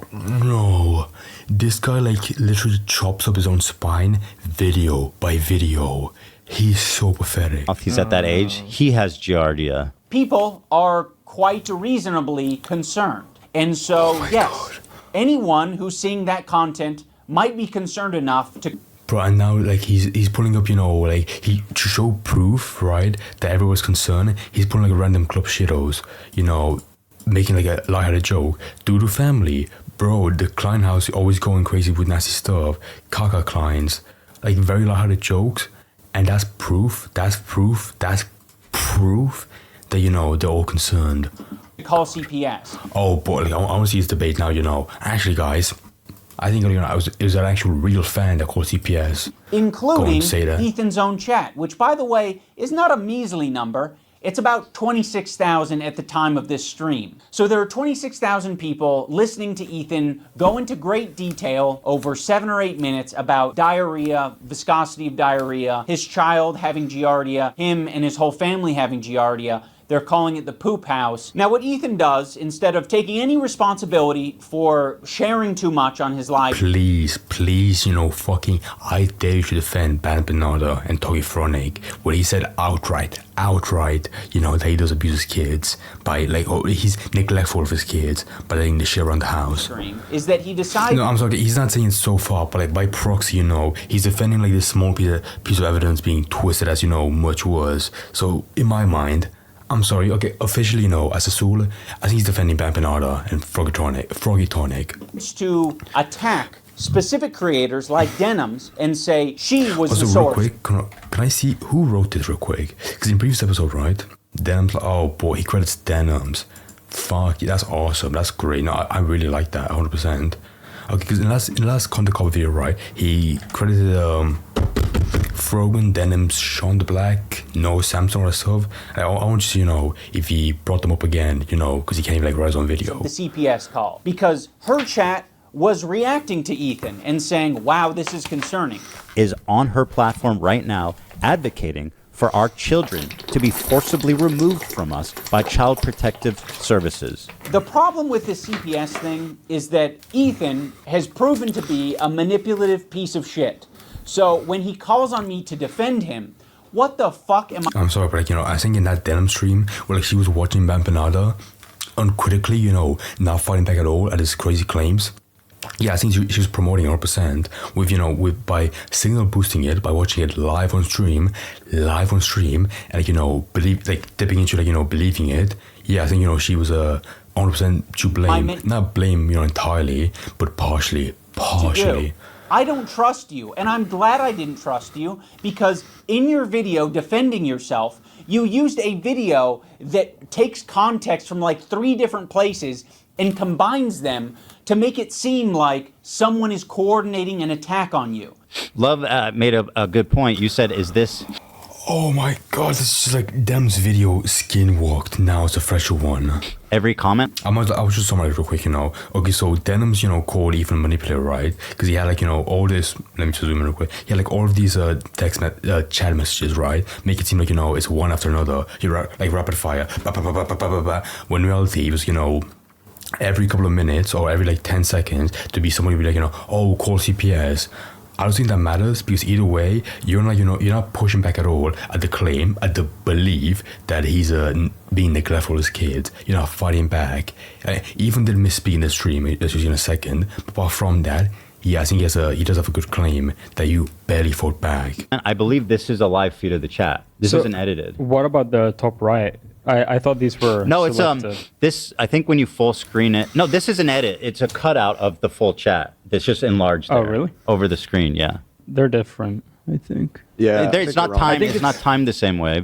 This guy like literally chops up his own spine video by video. He's so pathetic. He's at that age. He has giardia. People are quite reasonably concerned. And so, yes, anyone who's seeing that content might be concerned enough to... Bro, and now like he's pulling up, you know, like to show proof, right, that everyone's concerned. He's pulling like a random club shitos, you know, making like a lighthearted joke. Due to family, bro, the Klein house always going crazy with nasty stuff. Caca Kleins, like very lighthearted jokes, and that's proof that you know they're all concerned. Call CPS. Oh boy, like, I want to see this debate now. You know, actually, guys. I think it was an actual real fan that called CPS. Including Ethan's own chat, which, by the way, is not a measly number. It's about 26,000 at the time of this stream. So there are 26,000 people listening to Ethan go into great detail over 7 or 8 minutes about diarrhea, viscosity of diarrhea, his child having giardia, him and his whole family having giardia. They're calling it the poop house. Now, what Ethan does, instead of taking any responsibility for sharing too much on his live... Please, you know, fucking, I dare you to defend Bad Bernardo and Togi Fronig, where he said outright, you know, that he does abuse his kids by, like, he's neglectful of his kids by letting the shit around the house. Is that he decided... No, I'm sorry, he's not saying it so far, but, like, by proxy, you know, he's defending, like, this small piece of evidence being twisted as, you know, much was. So, in my mind... I'm sorry, okay, officially, no, as a soul, I think he's defending Bad Bernardo and Froggy Tonic. To attack specific creators like Denims and say she was the source. Real quick, can I see who wrote this real quick? Because in previous episode, right, Denims, oh boy, he credits Denims. Fuck, that's awesome, that's great. No, I really like that, 100%. Okay, because in the last content call video, right, he credited Frogan, Denims, Sean the Black, no Samson or stuff. I want you to, you know, if he brought them up again, you know, because he can't even like rise on video. The CPS call. Because her chat was reacting to Ethan and saying, wow, this is concerning. Is on her platform right now advocating for our children to be forcibly removed from us by Child Protective Services. The problem with this CPS thing is that Ethan has proven to be a manipulative piece of shit. So when he calls on me to defend him, what the fuck am I... I'm sorry, but like, you know, I think in that Denim stream where like she was watching Bad Bernardo uncritically, you know, not fighting back at all at his crazy claims. Yeah, I think she was promoting 100% with, you know, by signal boosting it, by watching it live on stream, and like, you know, dipping into like, you know, believing it. Yeah, I think, you know, she was 100% to blame. Not blame, you know, entirely, but partially. I don't trust you, and I'm glad I didn't trust you, because in your video defending yourself, you used a video that takes context from like 3 different places and combines them to make it seem like someone is coordinating an attack on you. Love made a good point. You said, is this... Oh my god, this is just like Dem's video skinwalked. Now it's a fresher one. Every comment? I was just summarize real quick, you know. Okay, so Denim's, you know, called Ethan manipulator, right? Because he had like, you know, all this. Let me just zoom in real quick. He had like all of these chat messages, right? Make it seem like, you know, it's one after another. Like rapid fire. When in reality, it was, you know, every couple of minutes or every like 10 seconds to be somebody be like, you know, oh, call CPS. I don't think that matters because either way, you're not pushing back at all at the claim, at the belief that he's being neglectful of his kids. You're not fighting back. Even did misspeak in the stream, as you'll see in a second. But apart from that, yeah, I think he does have a good claim that you barely fought back. I believe this is a live feed of the chat. This isn't edited. What about the top right? I thought these were selected. This, I think when you full screen it, no, this is an edit. It's a cutout of the full chat. It's just enlarged there. Oh, really? Over the screen, yeah. They're different. I think. Yeah, It's not timed. It's not timed the same way.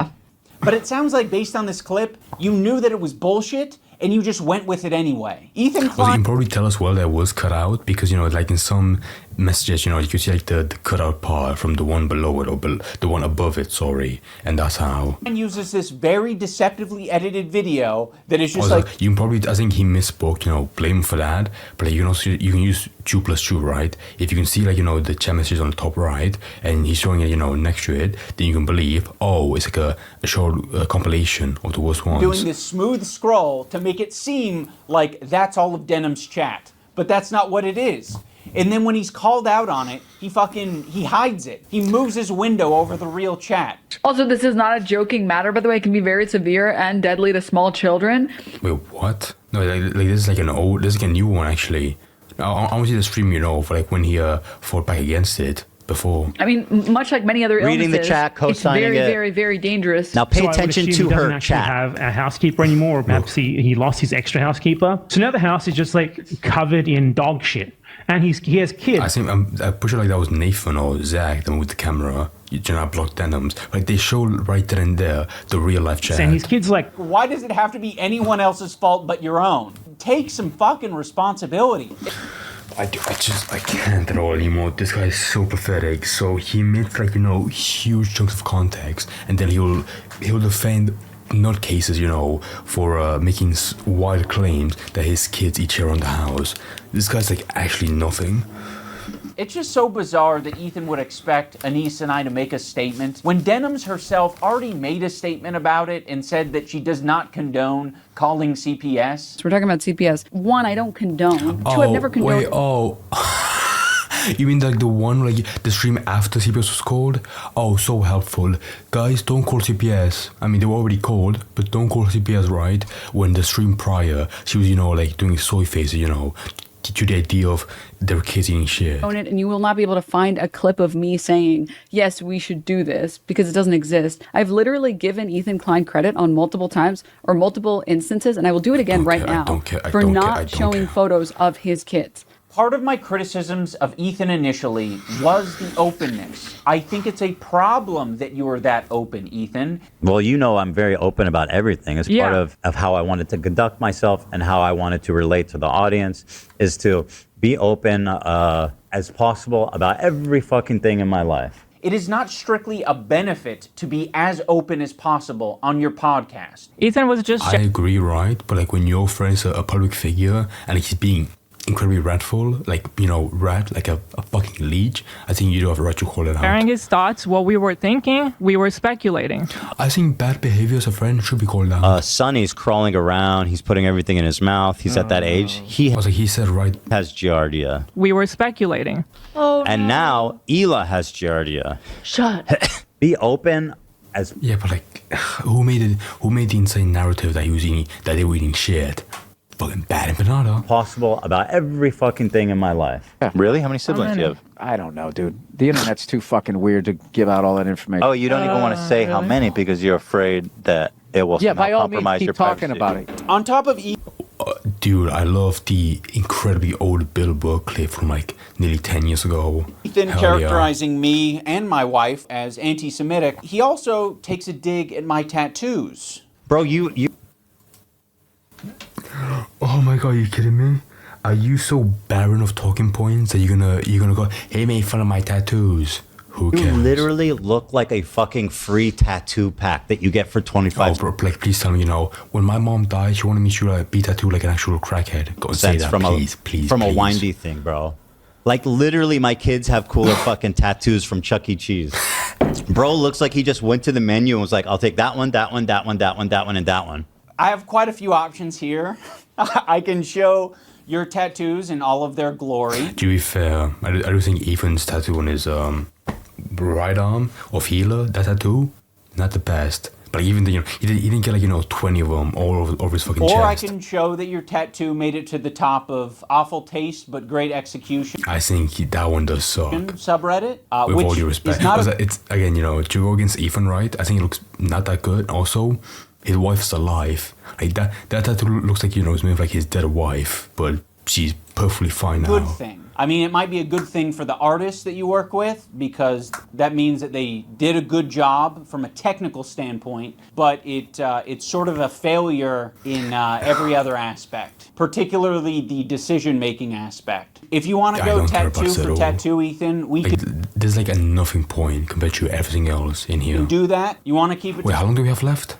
But it sounds like based on this clip, you knew that it was bullshit and you just went with it anyway. Ethan Well, you Klein. can probably tell us well that was cut out because, you know, like in some messages, you know, you could see like the cut out part from the one below it or the one above it, sorry. And that's how. Uses this very deceptively edited video that is just Also, like. you can probably, I think he misspoke, you know, blame him for that. But like, you can also, you can use 2 plus 2, right? If you can see like, you know, the chat message on the top right and he's showing it, you know, next to it, then you can believe, oh, it's like a short compilation of the worst ones. Doing this smooth scroll to make it seem like that's all of Denham's chat. But that's not what it is. And then when he's called out on it, he hides it. He moves his window over the real chat. Also, this is not a joking matter, by the way. It can be very severe and deadly to small children. Wait, what? No, like this is like this is like a new one actually. I want to see the stream, you know, for like when he fought back against it before. I mean, much like many other illnesses, Reading the chat, it's co-signing very, it. very, very dangerous. Now pay So I would attention assume to he doesn't her actually chat. have a housekeeper anymore, or perhaps he lost his extra housekeeper. So now the house is just like covered in dog shit, and he has kids. I think I'm pretty sure like that was Nathan or Zach, the one with the camera. You know, blocked Denims. Like they show right then and there the real life chat. And his kids like. Why does it have to be anyone else's fault but your own? Take some fucking responsibility. I can't at all anymore. This guy is so pathetic. So he makes like, you know, huge chunks of context, and then he'll defend nutcases, you know, for making wild claims that his kids eat shit around the house. This guy's like actually nothing. It's just so bizarre that Ethan would expect Anise and I to make a statement when Denims herself already made a statement about it and said that she does not condone calling CPS. So we're talking about CPS. 1, I don't condone. 2, I've never condoned. You mean like the one, like the stream after CPS was called? Oh, so helpful. Guys, don't call CPS. I mean, they were already called, but don't call CPS, right? When the stream prior, she was, you know, like doing soy faces, you know, to the idea of their kids eating shit. And you will not be able to find a clip of me saying, yes, we should do this, because it doesn't exist. I've literally given Ethan Klein credit on multiple times or multiple instances, and I will do it again right now for not showing photos of his kids. Part of my criticisms of Ethan initially was the openness. I think it's a problem that you are that open, Ethan. Well, you know I'm very open about everything. It's part of how I wanted to conduct myself and how I wanted to relate to the audience is to be open as possible about every fucking thing in my life. It is not strictly a benefit to be as open as possible on your podcast. Ethan was just... I agree, right? But like when your friend is a public figure and like, he's being incredibly ratful, like, you know, rat, like a fucking leech, I think you do have a right to call it out. sharing his thoughts, what we were thinking, we were speculating. I think bad behavior as a friend should be called out. Sonny's crawling around. He's putting everything in his mouth. He's at that age. He said right. Has giardia. We were speculating. Oh, and now Ela has giardia. Shut. Be open as. Yeah, but like, who made the insane narrative that they were eating shit? Fucking bad empanada. Possible about every fucking thing in my life. Yeah. Really? How many siblings do you have? I don't know, dude. The internet's too fucking weird to give out all that information. Oh, you don't even want to say how many because you're afraid that it will by all means, compromise keep your talking privacy. about it. On top of Dude, I love the incredibly old Bill Burr clip from like nearly 10 years ago. Ethan Hell characterizing me and my wife as anti-Semitic, he also takes a dig at my tattoos. Bro, you... Oh my god, are you kidding me? Are you so barren of talking points that you're gonna go, hey, make fun of my tattoos? Who cares? You literally look like a fucking free tattoo pack that you get for 25. Oh, bro, like, please tell me, you know, when my mom died, she wanted me to be tattooed like an actual crackhead. Go and say that, please. From a windy thing, bro. Like, literally, my kids have cooler fucking tattoos from Chuck E. Cheese. Bro looks like he just went to the menu and was like, I'll take that one, that one, that one, that one, that one, and that one. I have quite a few options here. I can show your tattoos in all of their glory. To be fair, I do think Ethan's tattoo on his right arm of healer, that tattoo, not the best. But even the, he didn't get like 20 of them all over his fucking chest. Or I can show that your tattoo made it to the top of awful taste but great execution. I think that one does suck. Subreddit, with which all due respect, is not it's again, to go against Ethan, right? I think it looks not that good. Also, his wife's alive. Like that tattoo looks like it's made of like his dead wife, but she's perfectly fine now. Good thing. I mean, it might be a good thing for the artists that you work with because that means that they did a good job from a technical standpoint, but it's sort of a failure in every other aspect, particularly the decision-making aspect. If you want to go tattoo for tattoo, Ethan, we can... There's like a nothing point compared to everything else in here. do that. You want to keep it... Wait, how long do we have left?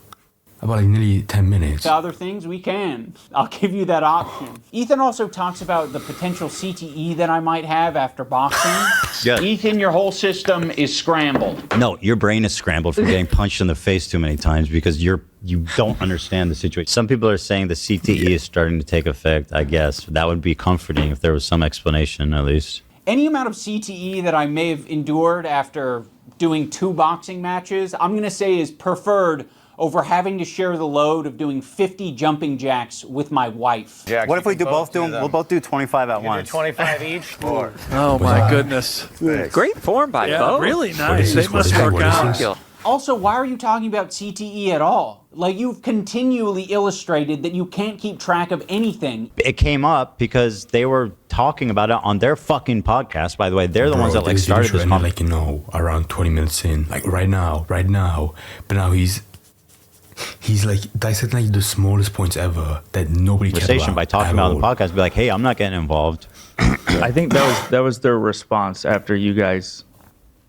About like nearly 10 minutes. To other things, we can. I'll give you that option. Ethan also talks about the potential CTE that I might have after boxing. Yeah. Ethan, your whole system is scrambled. No, your brain is scrambled from getting punched in the face too many times because you don't understand the situation. Some people are saying the CTE is starting to take effect, I guess. That would be comforting if there was some explanation, at least. Any amount of CTE that I may have endured after doing 2 boxing matches, I'm going to say is preferred over having to share the load of doing 50 jumping jacks with my wife. What if we both do them? We'll both do 25 at once. 25 each? Oh my goodness. Great form by both. Really nice. They must work out. Also, why are you talking about CTE at all? Like, you've continually illustrated that you can't keep track of anything. It came up because they were talking about it on their fucking podcast. By the way, they're the ones that like started this conversation. Like, around 20 minutes in, like right now. But now he's like dissecting like the smallest points ever that nobody cared about. By talking about on the podcast, be like, hey, I'm not getting involved. I think that was their response after you guys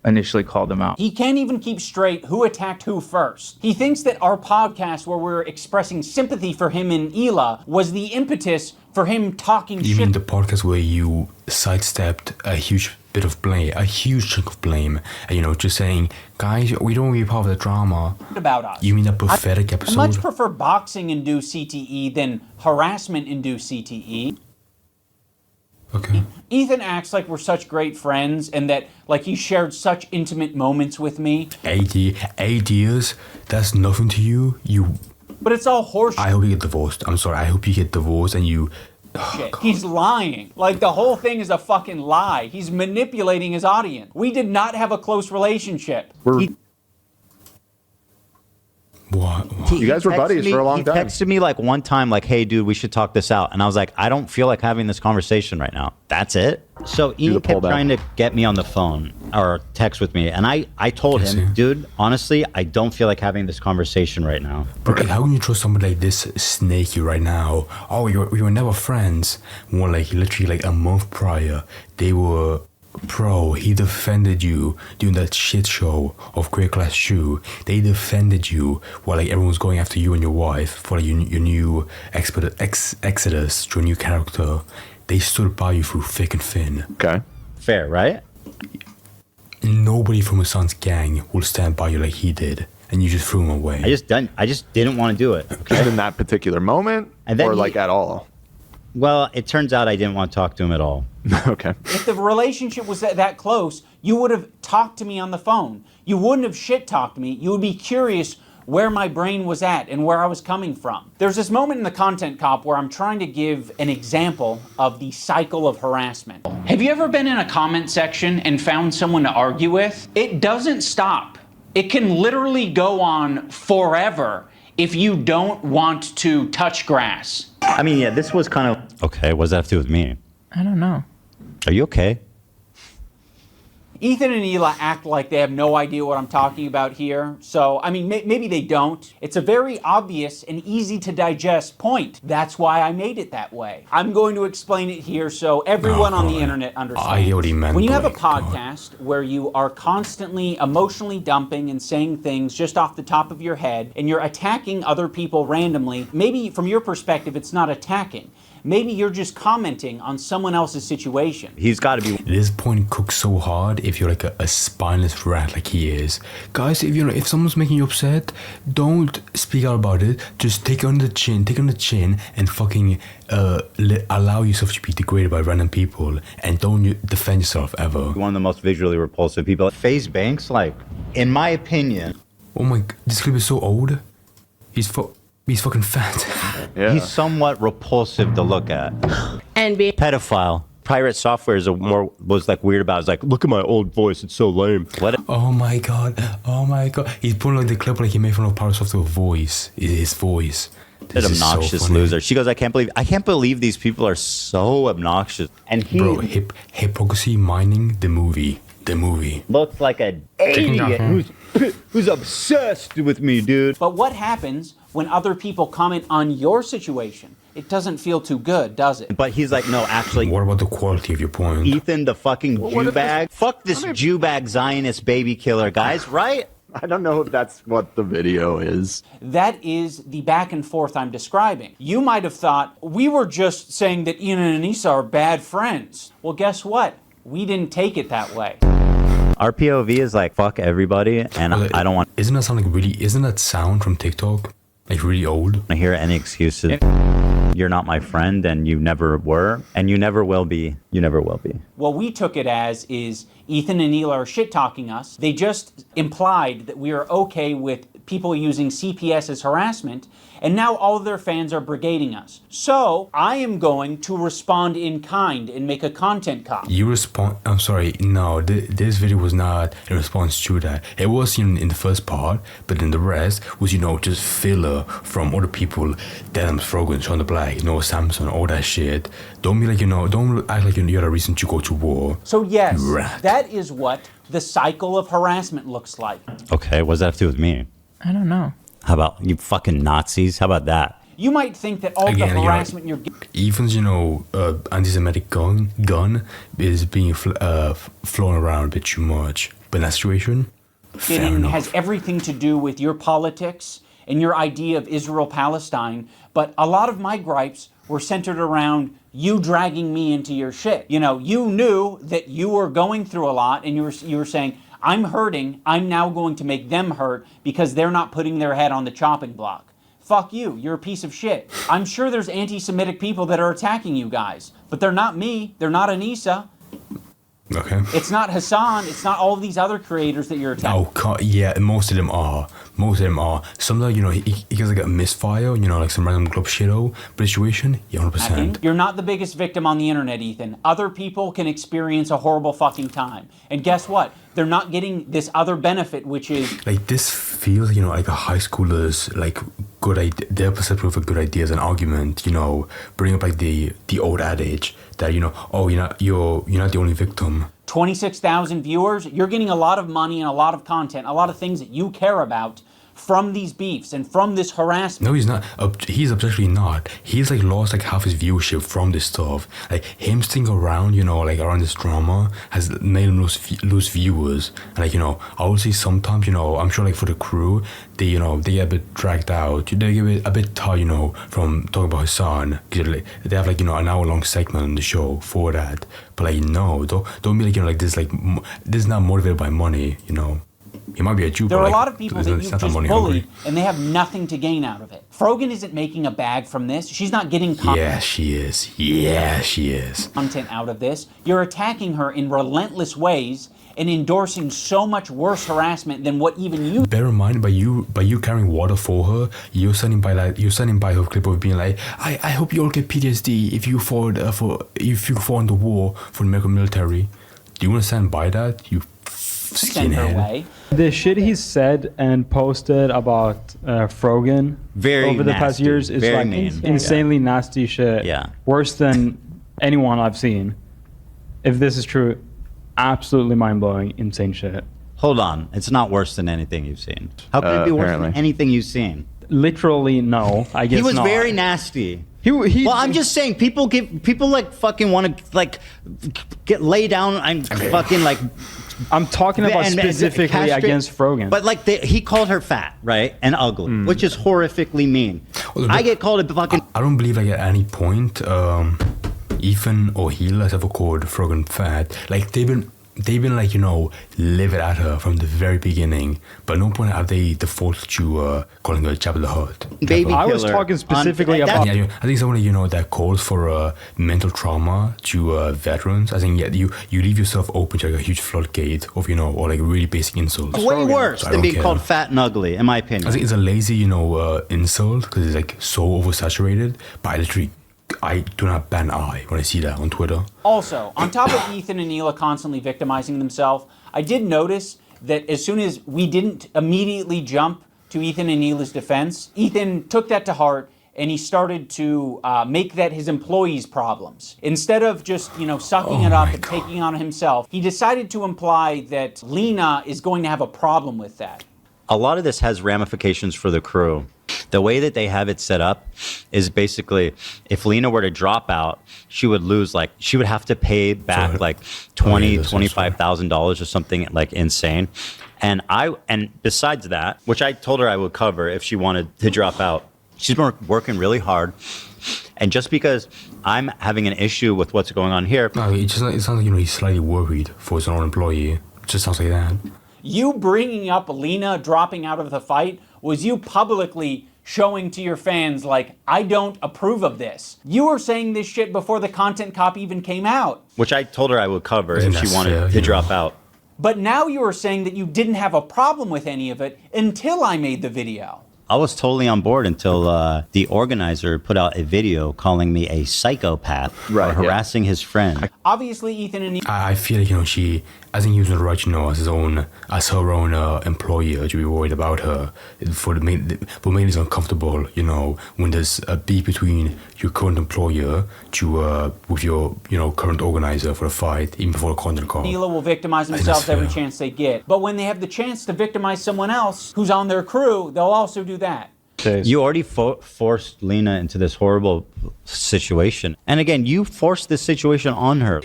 initially called them out. He can't even keep straight who attacked who first. He thinks that our podcast where we're expressing sympathy for him and Hila was the impetus for him talking shit. You mean the podcast where you sidestepped a huge bit of blame, a huge chunk of blame, and, just saying, guys, we don't want to be part of the drama. About us. You mean that pathetic episode? I much prefer boxing-induced CTE than harassment-induced CTE. Okay. Ethan acts like we're such great friends and that like he shared such intimate moments with me. 8 years? That's nothing to you? But it's all horseshit. I hope you get divorced. I'm sorry. I hope you get divorced and you... He's lying. Like the whole thing is a fucking lie. He's manipulating his audience. We did not have a close relationship. What? You guys were buddies for a long time. He texted me like one time, like, hey, dude, we should talk this out. And I was like, I don't feel like having this conversation right now. That's it. So Ian kept trying to get me on the phone or text with me. And I told him, dude, honestly, I don't feel like having this conversation right now. But like, how can you trust somebody like this snaky right now? Oh, we were never friends. More like literally like a month prior, they were... Bro, he defended you during that shit show of Great Class Shoe. They defended you while like everyone was going after you and your wife for like, your new exodus to a new character. They stood by you through thick and thin. Okay. Fair, right? Nobody from Hassan's gang will stand by you like he did, and you just threw him away. I just didn't want to do it. Okay? In that particular moment, and then or like at all? Well, it turns out I didn't want to talk to him at all. Okay. If the relationship was that close, you would have talked to me on the phone. You wouldn't have shit-talked me. You would be curious where my brain was at and where I was coming from. There's this moment in the Content Cop where I'm trying to give an example of the cycle of harassment. Have you ever been in a comment section and found someone to argue with? It doesn't stop. It can literally go on forever if you don't want to touch grass. I mean, yeah, this was kind of... Okay, what does that have to do with me? I don't know. Are you okay? Ethan and Hila act like they have no idea what I'm talking about here. So, I mean, maybe they don't. It's a very obvious and easy to digest point. That's why I made it that way. I'm going to explain it here so everyone on the internet understands. I already meant when you have a podcast where you are constantly emotionally dumping and saying things just off the top of your head, and you're attacking other people randomly, maybe from your perspective it's not attacking. Maybe you're just commenting on someone else's situation. He's got to be... This point cooks so hard if you're like a spineless rat like he is. Guys, if someone's making you upset, don't speak out about it. Just take it on the chin, and fucking allow yourself to be degraded by random people, and don't defend yourself ever. One of the most visually repulsive people. FaZe Banks, like, in my opinion... Oh my... This clip is so old. He's fucking fat. Yeah. He's somewhat repulsive to look at. And be pedophile. Pirate Software was like weird about it. It's like, look at my old voice, it's so lame. Oh my god. He's putting like the clip like he made fun of Pirate Software voice. His voice. That obnoxious loser. She goes, I can't believe these people are so obnoxious. And he hypocrisy mining the movie. Looks like an idiot who's obsessed with me, dude. But what happens when other people comment on your situation? It doesn't feel too good, does it? But he's like, no, actually. What about the quality of your point? Ethan, the fucking Jew bag. Fuck this Jew bag Zionist baby killer, guys, right? I don't know if that's what the video is. That is the back and forth I'm describing. You might have thought, we were just saying that Ian and Anissa are bad friends. Well, guess what? We didn't take it that way. Our POV is like, fuck everybody, and I don't want... Isn't that sound from TikTok? Like really old? I hear any excuses. You're not my friend, and you never were, and you never will be. You never will be. What we took it as is Ethan and Neil are shit-talking us. They just implied that we are okay with people using CPS as harassment, and now all of their fans are brigading us. So I am going to respond in kind and make a content cop. You respond? I'm sorry. No, this video was not a response to that. It was in the first part, but then the rest was, just filler from other people. Adams, Frogan, Sean the Black, Noah Samson, all that shit. Don't be like, don't act like you're a reason to go to war. So yes, that is what the cycle of harassment looks like. Okay, what does that have to do with me? I don't know. How about you fucking Nazis? How about that? You might think that all the harassment you're getting... Ethan's, anti-Semitic gun is being flown around a bit too much. But in that situation, fair enough. Has everything to do with your politics and your idea of Israel-Palestine, but a lot of my gripes were centered around you dragging me into your shit. You knew that you were going through a lot, and you were saying, I'm hurting, I'm now going to make them hurt because they're not putting their head on the chopping block. Fuck you, you're a piece of shit. I'm sure there's anti-Semitic people that are attacking you guys, but they're not me, they're not Anissa. Okay. It's not Hassan, it's not all of these other creators that you're attacking. Oh, yeah, most of them are. Some of them, he gets like a misfire, like some random club shitto situation. Yeah, 100%. You're not the biggest victim on the internet, Ethan. Other people can experience a horrible fucking time. And guess what? They're not getting this other benefit, which is... Like, this feels, like a high schooler's, their perception of a good idea as an argument, bring up, the old adage that, you're not the only victim. 26,000 viewers, you're getting a lot of money and a lot of content, a lot of things that you care about from these beefs and from this harassment. No, he's not. He's objectively not. He's lost half his viewership from this stuff. Him sticking around, around this drama has made him lose viewers. And I would say sometimes, I'm sure for the crew, they get a bit dragged out. They get a bit tired, from talking about his son. They have an hour-long segment on the show for that. But no, don't be this is not motivated by money, He might be a Jew. There are a lot of people that you've just bullied, and they have nothing to gain out of it. Frogan isn't making a bag from this. She's not getting Yeah, she is. Content out of this. You're attacking her in relentless ways and endorsing so much worse harassment than what even you... Bear in mind, by you carrying water for her, you're sending by her clip of being like, I hope you all get PTSD if you fall in the war for the American military. Do you want to stand by that? You skinhead. The shit he's said and posted about Frogan over the past years is insanely nasty shit. Yeah. Worse than anyone I've seen. If this is true, absolutely mind-blowing, insane shit. Hold on, it's not worse than anything you've seen. How could it be worse than anything you've seen? Literally, no. I guess not. He was very nasty. Well, I'm just saying, people fucking want to get lay down and fucking I'm talking about specifically against Frogan. But he called her fat, right, and ugly, which is horrifically mean. I get called a fucking... I don't believe at any point Ethan or Heel has ever called Frogan fat. They've been livid at her from the very beginning, but no point have they defaulted to calling her Jabba the Hutt. Baby I was talking specifically about... Yeah, I think someone that calls for mental trauma to veterans. I think you leave yourself open to a huge floodgate of or really basic insults. Way worse than being called fat and ugly, in my opinion. I think it's a lazy insult because it's so oversaturated. But I do not bat an eye when I see that on Twitter. Also, on top of Ethan and Neela constantly victimizing themselves, I did notice that as soon as we didn't immediately jump to Ethan and Neela's defense, Ethan took that to heart and he started to make that his employees' problems. Instead of just, sucking it up and taking on himself, he decided to imply that Lena is going to have a problem with that. A lot of this has ramifications for the crew. The way that they have it set up is basically, if Lena were to drop out, she would lose, she would have to pay back $25,000 or something insane. And besides that, which I told her I would cover if she wanted to drop out, she's been working really hard. And just because I'm having an issue with what's going on here, no, it sounds like he's slightly worried for his own employee. It just sounds like that. You bringing up Lena dropping out of the fight was you publicly showing to your fans, I don't approve of this. You were saying this shit before the content cop even came out. Which I told her I would cover if she wanted to drop out. But now you are saying that you didn't have a problem with any of it until I made the video. I was totally on board until the organizer put out a video calling me a psychopath for harassing his friend. Obviously, Ethan and I feel like, she, I think he was right, as her own employer to be worried about her for making it uncomfortable, when there's a beef between your current employer with your, current organizer for a fight, even before a content call. Neela will victimize themselves every chance they get. But when they have the chance to victimize someone else who's on their crew, they'll also do that. You already forced Lena into this horrible situation. And again, you forced this situation on her.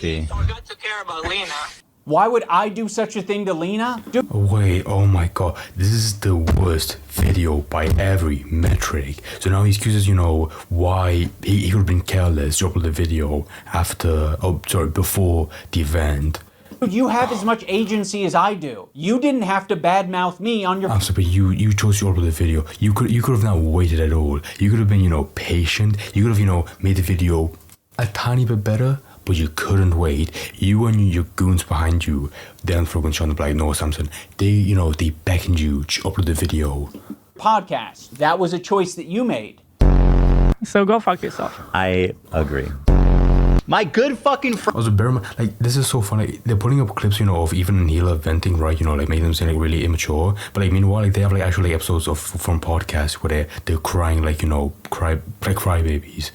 Why would I do such a thing to Lena? Wait, oh my god. This is the worst video by every metric. So now he excuses, why he could have been careless to upload the video before the event. You have as much agency as I do. You didn't have to badmouth me on your... I'm sorry, but you chose to upload the video. You could have not waited at all. You could have been, patient. You could have, made the video a tiny bit better, but you couldn't wait. You and your goons behind you, Dan Frogan, Sean Black, Noah Sampson, they beckoned you to upload the video. Podcast. That was a choice that you made. So go fuck yourself. I agree. My good fucking friend. Also, bear in mind, this is so funny. They're putting up clips, of even and Hila venting, right? Making them seem really immature. But meanwhile, they have actually episodes from podcasts where they're crying, cry babies,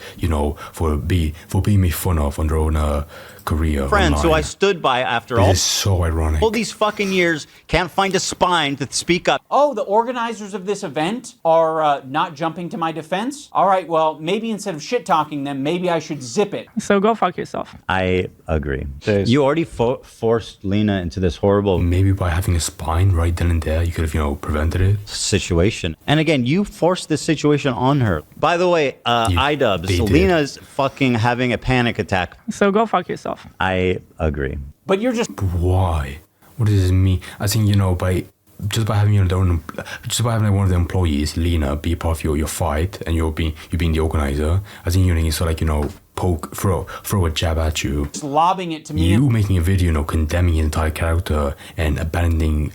for being made fun of on their own career. Friends who I stood by after all. This is so ironic. All these fucking years can't find a spine to speak up. Oh, the organizers of this event are not jumping to my defense? All right, well, maybe instead of shit-talking them, maybe I should zip it. So go fuck yourself. I agree. You already forced Lena into this horrible... Maybe by having a spine right then and there, you could have, prevented it. Situation. And again, you forced this situation on her. By the way, Idubbbz, Lena's fucking having a panic attack. So go fuck yourself. I agree. But you're just... Why? What does this mean? I think, by having one of the employees, Lena, be part of your fight, and you being the organizer, I think you sort of throw a jab at you. Just lobbing it to me. You making a video, condemning his entire character and abandoning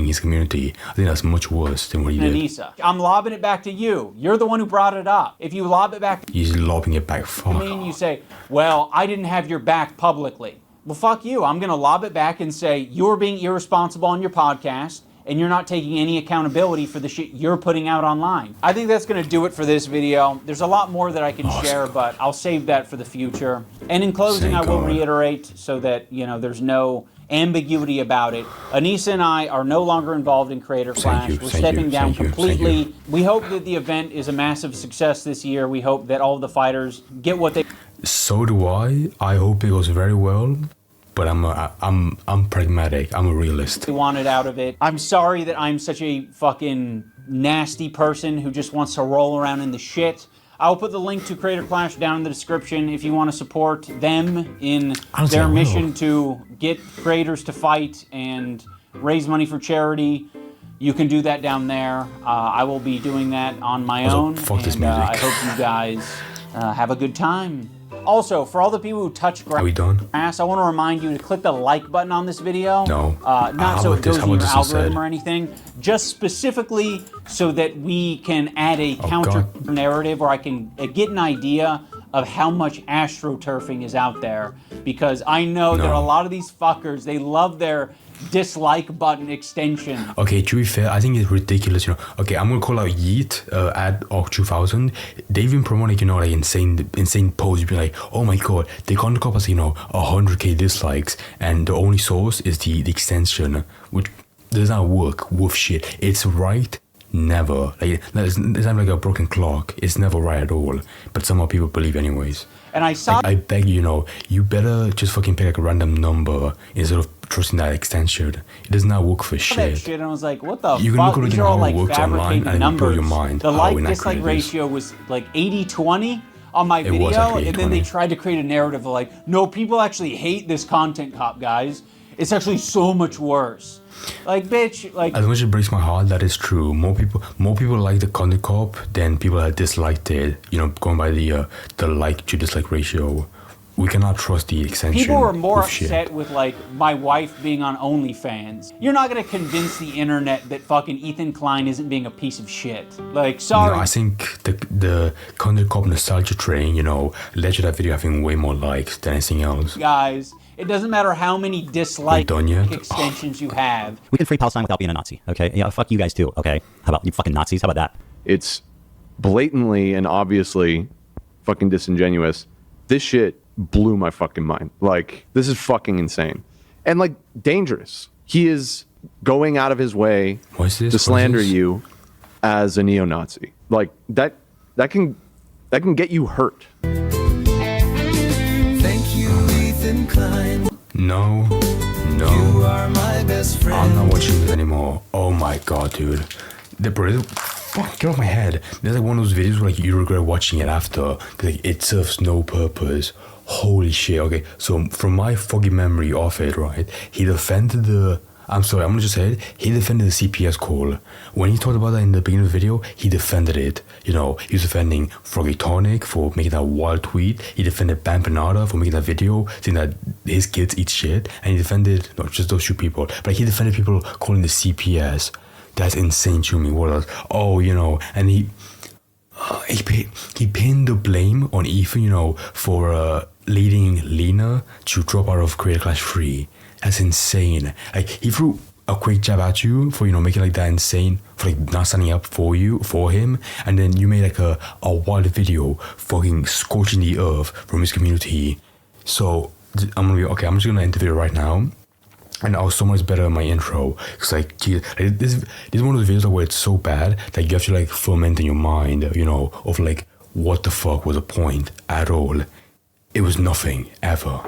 his community. I think that's much worse than what you did. Anissa, I'm lobbing it back to you. You're the one who brought it up. If you lob it back... He's lobbing it back. I mean, you say, well, I didn't have your back publicly. Well, fuck you. I'm going to lob it back and say, you're being irresponsible on your podcast, and you're not taking any accountability for the shit you're putting out online. I think that's going to do it for this video. There's a lot more that I can share, but I'll save that for the future. And in closing, I will reiterate so that, there's no ambiguity about it. Anissa and I are no longer involved in Creator Clash. We're stepping down completely. We hope that the event is a massive success this year. We hope that all of the fighters get what they... So do I. I hope it goes very well. But I'm pragmatic. I'm a realist. We wanted out of it. I'm sorry that I'm such a fucking nasty person who just wants to roll around in the shit. I'll put the link to Creator Clash down in the description if you want to support them in their mission to get creators to fight and raise money for charity. You can do that down there. I will be doing that on my own. Fuck this music. I hope you guys have a good time. Also, for all the people who touch Are we done? grass, I want to remind you to click the like button on this video. No. Not so it goes in your algorithm or anything, just specifically so that we can add a counter narrative, or I can get an idea of how much astroturfing is out there. Because I know that a lot of these fuckers, they love their dislike button extension. Okay, to be fair, I think it's ridiculous, you know. Okay, I'm gonna call out Yeet at Arc 2000. They've been promoting, you know, like insane posts. You'd be like, oh my god, they can't cop us, you know, 100k dislikes, and the only source is the extension, which does not work with shit. It's right. Never. Like, it's not like a broken clock. It's never right at all. But somehow people believe anyways. And I saw. I beg you, know, you better just fucking pick like a random number instead of trusting that extension. It does not work for that shit. shit and I was like, what the You can fuck? look at These are all how it like works online fabricated and it will blow numbers. your mind The how like inaccurate dislike it is. ratio was like 80-20 on my It was video, actually and then they 80-20. tried to create a narrative of like, no, people actually hate this content cop, guys. It's actually so much worse. Like, bitch, like. As much as it breaks my heart, that is true. More people like the content cop than people that disliked it. You know, going by the like to dislike ratio. We cannot trust the extension. People were more with upset shit. with like my wife being on OnlyFans. You're not gonna convince the internet that fucking Ethan Klein isn't being a piece of shit. Like, sorry. No, I think the content cop nostalgia train, you know, led to that video having way more likes than anything else. Guys, it doesn't matter how many dislike done yet? extensions you have. We can free Palestine without being a Nazi, okay? Yeah, fuck you guys too, okay? How about you fucking Nazis? How about that? It's blatantly and obviously fucking disingenuous. This shit blew my fucking mind. Like, this is fucking insane. And like, dangerous. He is going out of his way to slander you as a neo-Nazi. Like, that can get you hurt. Thank you, Ethan Klein. No. You are my best friend. I'm not watching this anymore. Oh my god, dude. Fuck, get off my head. There's like one of those videos where like you regret watching it after. Like, it serves no purpose. Holy shit. Okay, so from my foggy memory of it, right, he defended the... I'm sorry, I'm gonna just say it. He defended the CPS call. When he talked about that in the beginning of the video, he defended it. You know, he was defending Froggy Tonic for making that wild tweet. He defended Bampanada for making that video saying that his kids eat shit. And he defended, not just those two people, but he defended people calling the CPS. That's insane to me. What else? Oh, you know, and he pinned the blame on Ethan, you know, for leading Lena to drop out of Creator Clash 3. That's insane. Like, he threw a quick jab at you for, you know, making like that insane, for like not standing up for him, and then you made like a wild video fucking scorching the earth from his community. So I'm just gonna end the video right now. And I was so much better in my intro. Because, like, geez, this is one of the videos where it's so bad that you have to, like, ferment in your mind, you know, of, like, what the fuck was the point at all. It was nothing, ever.